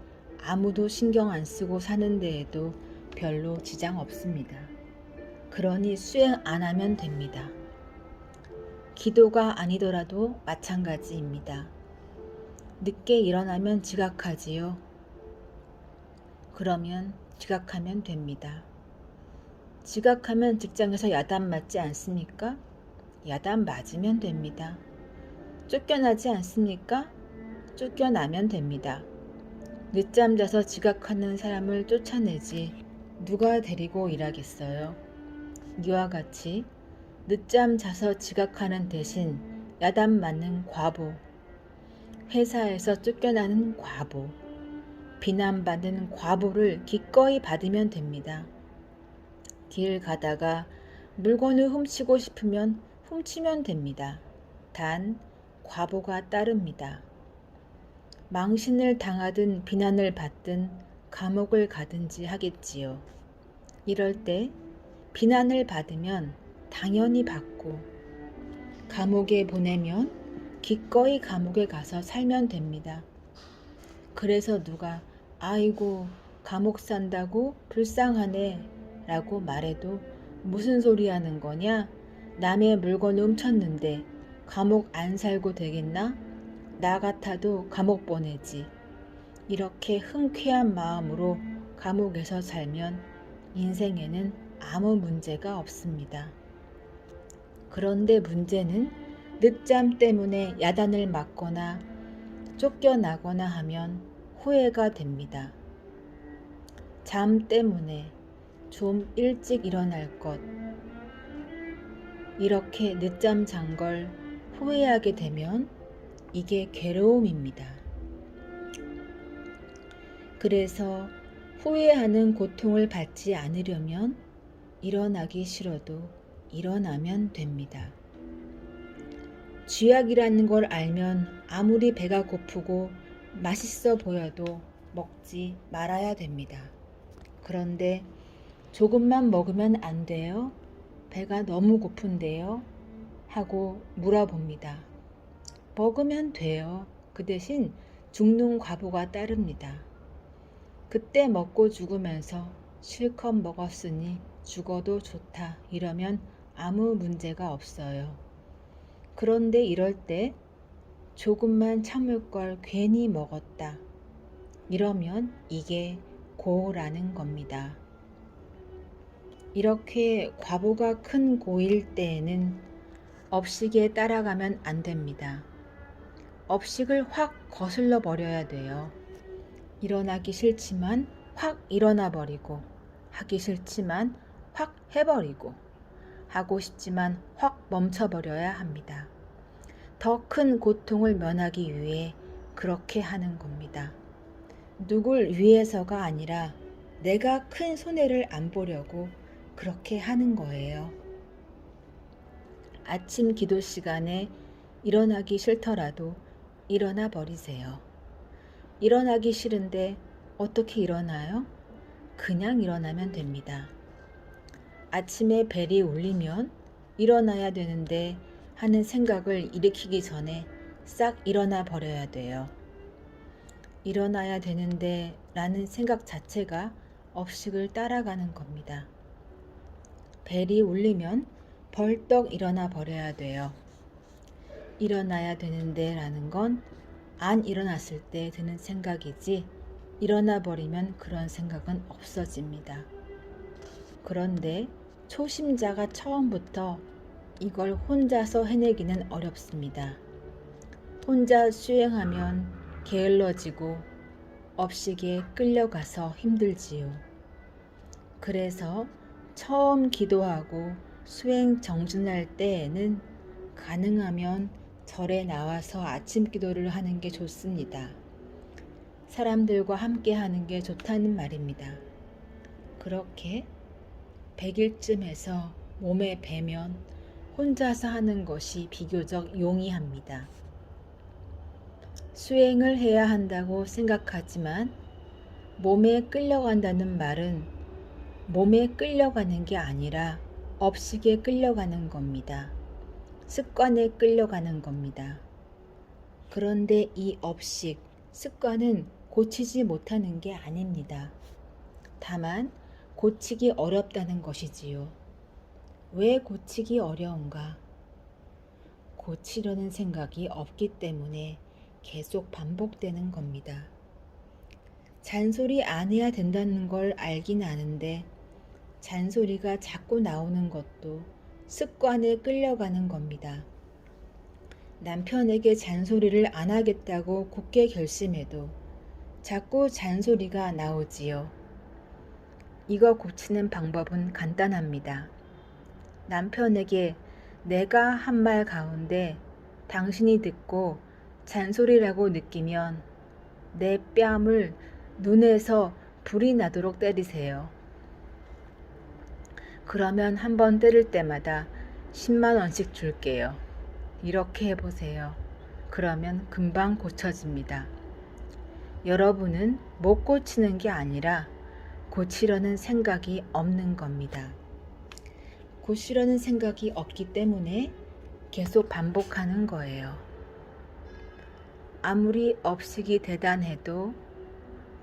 아무도 신경 안 쓰고 사는 데에도 별로 지장 없습니다. 그러니 수행 안 하면 됩니다. 기도가 아니더라도 마찬가지입니다. 늦게 일어나면 지각하지요. 그러면 지각하면 됩니다. 지각하면 직장에서 야단 맞지 않습니까? 야단 맞으면 됩니다. 쫓겨나지 않습니까? 쫓겨나면 됩니다. 늦잠 자서 지각하는 사람을 쫓아내지 누가 데리고 일하겠어요? 이와 같이 늦잠 자서 지각하는 대신 야단 맞는 과보, 회사에서 쫓겨나는 과보, 비난받는 과보를 기꺼이 받으면 됩니다. 길 가다가 물건을 훔치고 싶으면 훔치면 됩니다. 단 과보가 따릅니다. 망신을 당하든 비난을 받든 감옥을 가든지 하겠지요. 이럴 때 비난을 받으면 당연히 받고 감옥에 보내면 기꺼이 감옥에 가서 살면 됩니다. 그래서 누가 아이고 감옥 산다고 불쌍하네 라고 말해도 무슨 소리 하는 거냐? 남의 물건을 훔쳤는데 감옥 안 살고 되겠나? 나 같아도 감옥 보내지. 이렇게 흔쾌한 마음으로 감옥에서 살면 인생에는 아무 문제가 없습니다. 그런데 문제는 늦잠 때문에 야단을 맞거나 쫓겨나거나 하면 후회가 됩니다. 잠 때문에 좀 일찍 일어날 것, 이렇게 늦잠 잔 걸 후회하게 되면 이게 괴로움입니다. 그래서 후회하는 고통을 받지 않으려면 일어나기 싫어도 일어나면 됩니다. 쥐약이라는 걸 알면 아무리 배가 고프고 맛있어 보여도 먹지 말아야 됩니다. 그런데 조금만 먹으면 안 돼요? 배가 너무 고픈데요? 하고 물어봅니다. 먹으면 돼요. 그 대신 죽는 과부가 따릅니다. 그때 먹고 죽으면서 실컷 먹었으니 죽어도 좋다 이러면 아무 문제가 없어요. 그런데 이럴 때 조금만 참을 걸 괜히 먹었다. 이러면 이게 고라는 겁니다. 이렇게 과부가 큰 고일 때에는 업식에 따라가면 안 됩니다. 업식을 확 거슬러 버려야 돼요. 일어나기 싫지만 확 일어나 버리고, 하기 싫지만 확 해버리고, 하고 싶지만 확 멈춰버려야 합니다. 더 큰 고통을 면하기 위해 그렇게 하는 겁니다. 누굴 위해서가 아니라 내가 큰 손해를 안 보려고 그렇게 하는 거예요. 아침 기도 시간에 일어나기 싫더라도 일어나 버리세요. 일어나기 싫은데 어떻게 일어나요? 그냥 일어나면 됩니다. 아침에 벨이 울리면 일어나야 되는데 하는 생각을 일으키기 전에 싹 일어나 버려야 돼요. 일어나야 되는데 라는 생각 자체가 업식을 따라가는 겁니다. 벨이 울리면 벌떡 일어나 버려야 돼요. 일어나야 되는데 라는 건 안 일어났을 때 드는 생각이지 일어나 버리면 그런 생각은 없어집니다. 그런데 초심자가 처음부터 이걸 혼자서 해내기는 어렵습니다. 혼자 수행하면 게을러지고 업식에 끌려가서 힘들지요. 그래서 처음 기도하고 수행 정진할 때에는 가능하면 절에 나와서 아침 기도를 하는 게 좋습니다. 사람들과 함께 하는 게 좋다는 말입니다. 그렇게 100일쯤 몸에 배면 혼자서 하는 것이 비교적 용이합니다. 수행을 해야 한다고 생각하지만 몸에 끌려간다는 말은 몸에 끌려가는 게 아니라 업식에 끌려가는 겁니다. 습관에 끌려가는 겁니다. 그런데 이 업식, 습관은 고치지 못하는 게 아닙니다. 다만 고치기 어렵다는 것이지요. 왜 고치기 어려운가? 고치려는 생각이 없기 때문에 계속 반복되는 겁니다. 잔소리 안 해야 된다는 걸 알긴 아는데 잔소리가 자꾸 나오는 것도 습관에 끌려가는 겁니다. 남편에게 잔소리를 안 하겠다고 굳게 결심해도 자꾸 잔소리가 나오지요. 이거 고치는 방법은 간단합니다. 남편에게 내가 한 말 가운데 당신이 듣고 잔소리라고 느끼면 내 뺨을 눈에서 불이 나도록 때리세요. 그러면 한 번 때릴 때마다 10만 원씩 줄게요. 이렇게 해보세요. 그러면 금방 고쳐집니다. 여러분은 못 고치는 게 아니라 고치려는 생각이 없는 겁니다. 고치려는 생각이 없기 때문에 계속 반복하는 거예요. 아무리 업식이 대단해도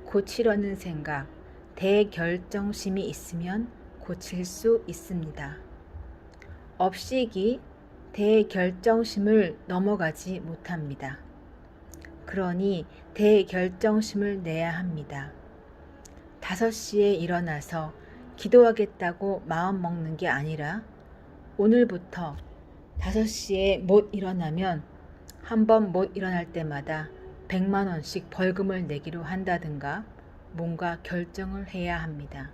고치려는 생각, 대결정심이 있으면 고칠 수 있습니다. 업식이 대결정심을 넘어가지 못합니다. 그러니 대결정심을 내야 합니다. 5시에 일어나서 기도하겠다고 마음 먹는 게 아니라 오늘부터 5시에 못 일어나면 한 번 못 일어날 때마다 100만 원씩 벌금을 내기로 한다든가 뭔가 결정을 해야 합니다.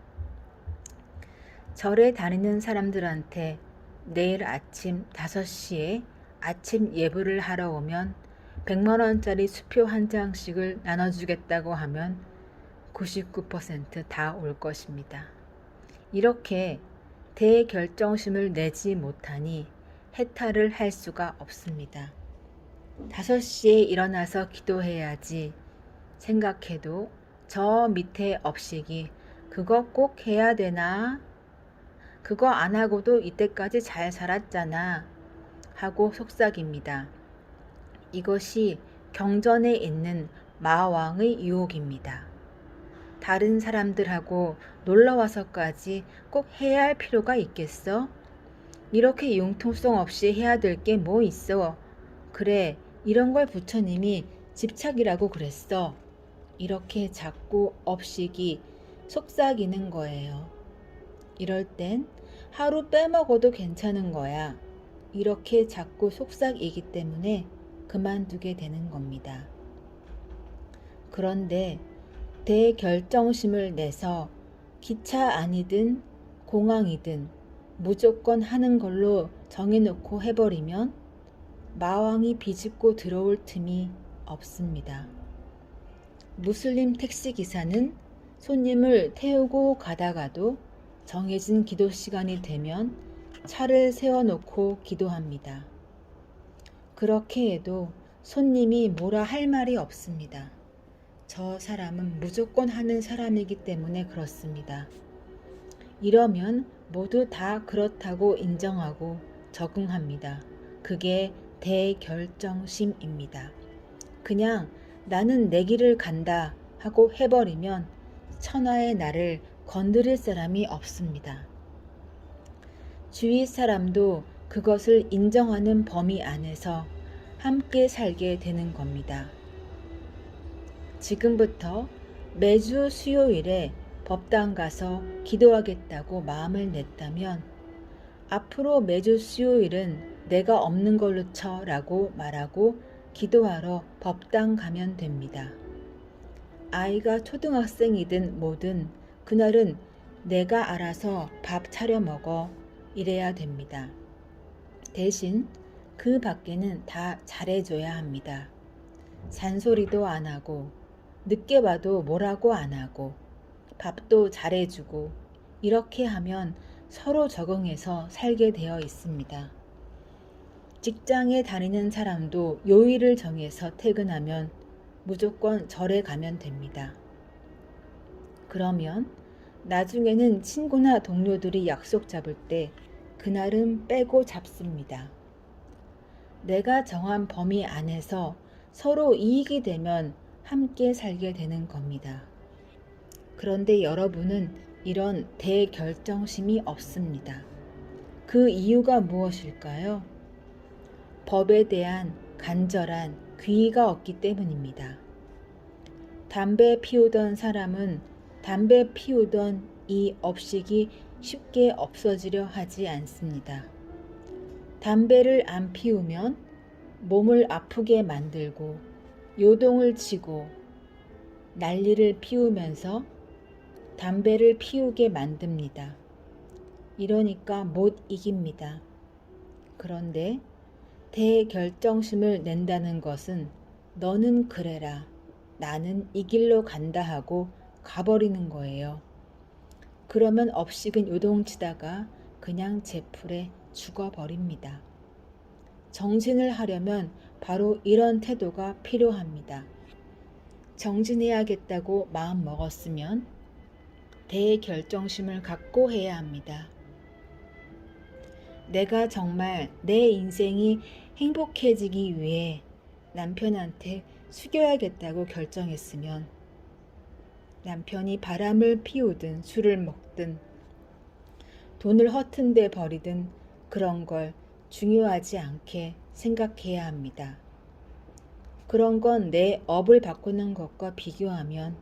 절에 다니는 사람들한테 내일 아침 5시에 아침 예불을 하러 오면 100만 원짜리 수표 한 장씩을 나눠주겠다고 하면 99% 다 올 것입니다. 이렇게 대결정심을 내지 못하니 해탈을 할 수가 없습니다. 5시에 일어나서 기도해야지 생각해도 저 밑에 업식이 그거 꼭 해야 되나? 그거 안 하고도 이때까지 잘 살았잖아. 하고 속삭입니다. 이것이 경전에 있는 마왕의 유혹입니다. 다른 사람들하고 놀러와서까지 꼭 해야 할 필요가 있겠어? 이렇게 융통성 없이 해야 될 게 뭐 있어? 그래, 이런 걸 부처님이 집착이라고 그랬어. 이렇게 자꾸 업식이 속삭이는 거예요. 이럴 땐 하루 빼먹어도 괜찮은 거야. 이렇게 자꾸 속삭이기 때문에 그만두게 되는 겁니다. 그런데 대결정심을 내서 기차 안이든 공항이든 무조건 하는 걸로 정해놓고 해버리면 마왕이 비집고 들어올 틈이 없습니다. 무슬림 택시기사는 손님을 태우고 가다가도 정해진 기도 시간이 되면 차를 세워놓고 기도합니다. 그렇게 해도 손님이 뭐라 할 말이 없습니다. 저 사람은 무조건 하는 사람이기 때문에 그렇습니다. 이러면 모두 다 그렇다고 인정하고 적응합니다. 그게 대결정심입니다. 그냥 나는 내 길을 간다 하고 해버리면 천하의 나를 건드릴 사람이 없습니다. 주위 사람도 그것을 인정하는 범위 안에서 함께 살게 되는 겁니다. 지금부터 매주 수요일에 법당 가서 기도하겠다고 마음을 냈다면 앞으로 매주 수요일은 내가 없는 걸로 쳐라고 말하고 기도하러 법당 가면 됩니다. 아이가 초등학생이든 뭐든 그날은 내가 알아서 밥 차려 먹어 이래야 됩니다. 대신 그 밖에는 다 잘해줘야 합니다. 잔소리도 안 하고 늦게 와도 뭐라고 안 하고 밥도 잘해주고 이렇게 하면 서로 적응해서 살게 되어 있습니다. 직장에 다니는 사람도 요일을 정해서 퇴근하면 무조건 절에 가면 됩니다. 그러면 나중에는 친구나 동료들이 약속 잡을 때 그날은 빼고 잡습니다. 내가 정한 범위 안에서 서로 이익이 되면 함께 살게 되는 겁니다. 그런데 여러분은 이런 대결정심이 없습니다. 그 이유가 무엇일까요? 법에 대한 간절한 귀의가 없기 때문입니다. 담배 피우던 사람은 담배 피우던 이 업식이 쉽게 없어지려 하지 않습니다. 담배를 안 피우면 몸을 아프게 만들고 요동을 치고 난리를 피우면서 담배를 피우게 만듭니다. 이러니까 못 이깁니다. 그런데 대결정심을 낸다는 것은 너는 그래라, 나는 이 길로 간다 하고 가버리는 거예요. 그러면 업식은 요동치다가 그냥 제풀에 죽어버립니다. 정진을 하려면 바로 이런 태도가 필요합니다. 정진해야겠다고 마음 먹었으면 대결정심을 갖고 해야 합니다. 내가 정말 내 인생이 행복해지기 위해 남편한테 숙여야겠다고 결정했으면 남편이 바람을 피우든 술을 먹든 돈을 허튼 데 버리든 그런 걸 중요하지 않게 생각해야 합니다. 그런 건 내 업을 바꾸는 것과 비교하면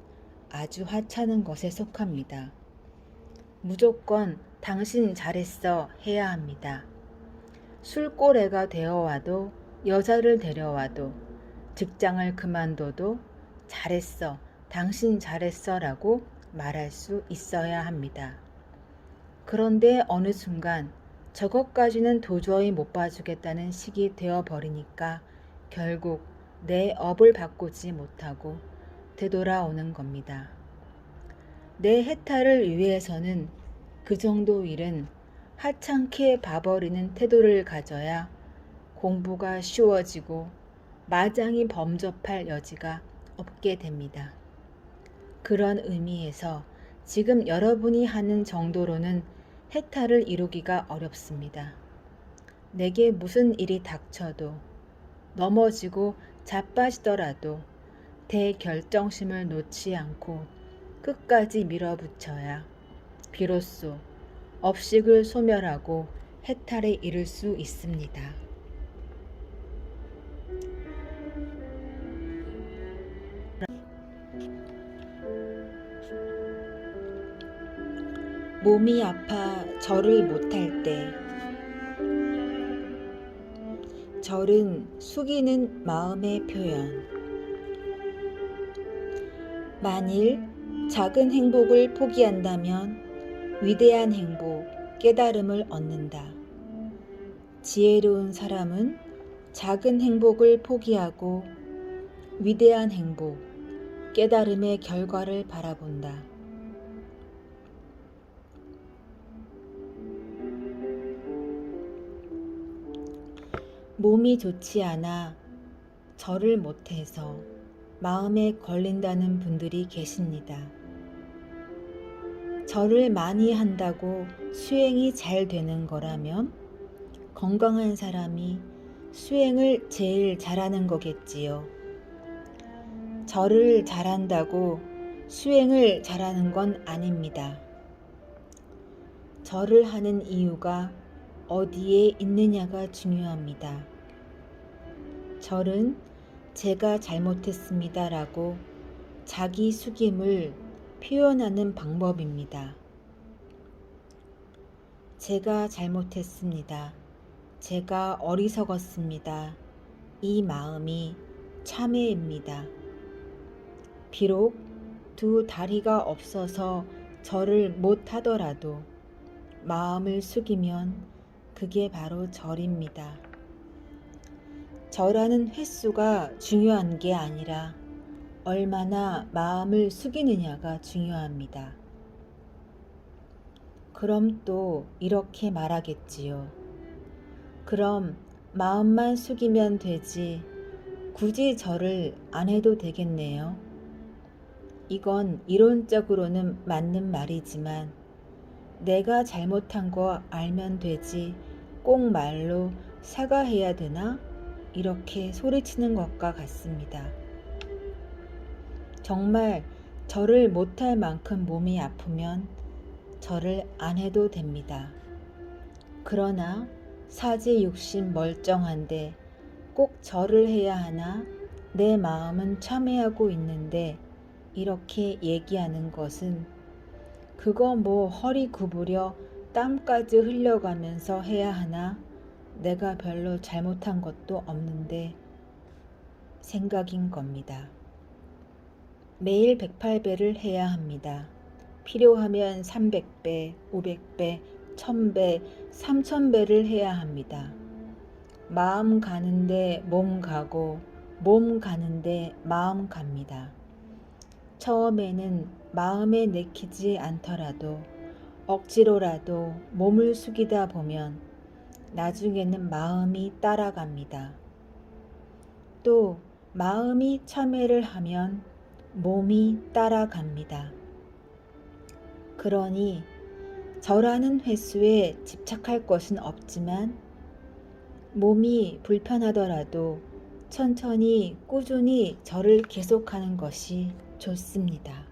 아주 하찮은 것에 속합니다. 무조건 당신 잘했어 해야 합니다. 술꼬래가 되어와도 여자를 데려와도 직장을 그만둬도 잘했어, 당신 잘했어 라고 말할 수 있어야 합니다. 그런데 어느 순간 저것까지는 도저히 못 봐주겠다는 식이 되어버리니까 결국 내 업을 바꾸지 못하고 되돌아오는 겁니다. 내 해탈을 위해서는 그 정도 일은 하찮게 봐버리는 태도를 가져야 공부가 쉬워지고 마장이 범접할 여지가 없게 됩니다. 그런 의미에서 지금 여러분이 하는 정도로는 해탈을 이루기가 어렵습니다. 내게 무슨 일이 닥쳐도 넘어지고 자빠지더라도 대결정심을 놓지 않고 끝까지 밀어붙여야 비로소 업식을 소멸하고 해탈에 이를 수 있습니다. 몸이 아파 절을 못할 때 절은 숙이는 마음의 표현. 만일 작은 행복을 포기한다면 위대한 행복, 깨달음을 얻는다. 지혜로운 사람은 작은 행복을 포기하고 위대한 행복, 깨달음의 결과를 바라본다. 몸이 좋지 않아 절을 못해서 마음에 걸린다는 분들이 계십니다. 절을 많이 한다고 수행이 잘 되는 거라면 건강한 사람이 수행을 제일 잘하는 거겠지요. 절을 잘한다고 수행을 잘하는 건 아닙니다. 절을 하는 이유가 어디에 있느냐가 중요합니다. 절은 제가 잘못했습니다 라고 자기 숙임을 표현하는 방법입니다. 제가 잘못했습니다. 제가 어리석었습니다. 이 마음이 참회입니다. 비록 두 다리가 없어서 절을 못 하더라도 마음을 숙이면 그게 바로 절입니다. 절하는 횟수가 중요한 게 아니라 얼마나 마음을 숙이느냐가 중요합니다. 그럼 또 이렇게 말하겠지요. 그럼 마음만 숙이면 되지 굳이 절을 안 해도 되겠네요. 이건 이론적으로는 맞는 말이지만 내가 잘못한 거 알면 되지 꼭 말로 사과해야 되나? 이렇게 소리치는 것과 같습니다. 정말 절을 못할 만큼 몸이 아프면 절을 안 해도 됩니다. 그러나 사지 육신 멀쩡한데 꼭 절을 해야 하나? 내 마음은 참회하고 있는데 이렇게 얘기하는 것은 그거 뭐 허리 구부려 땀까지 흘려가면서 해야 하나? 내가 별로 잘못한 것도 없는데 생각인 겁니다. 매일 108배를 해야 합니다. 필요하면 300배, 500배, 1000배, 3000배를 해야 합니다. 마음 가는데 몸 가고 몸 가는데 마음 갑니다. 처음에는 마음에 내키지 않더라도 억지로라도 몸을 숙이다 보면 나중에는 마음이 따라갑니다. 또 마음이 참회를 하면 몸이 따라갑니다. 그러니 절하는 횟수에 집착할 것은 없지만 몸이 불편하더라도 천천히 꾸준히 절을 계속하는 것이 좋습니다.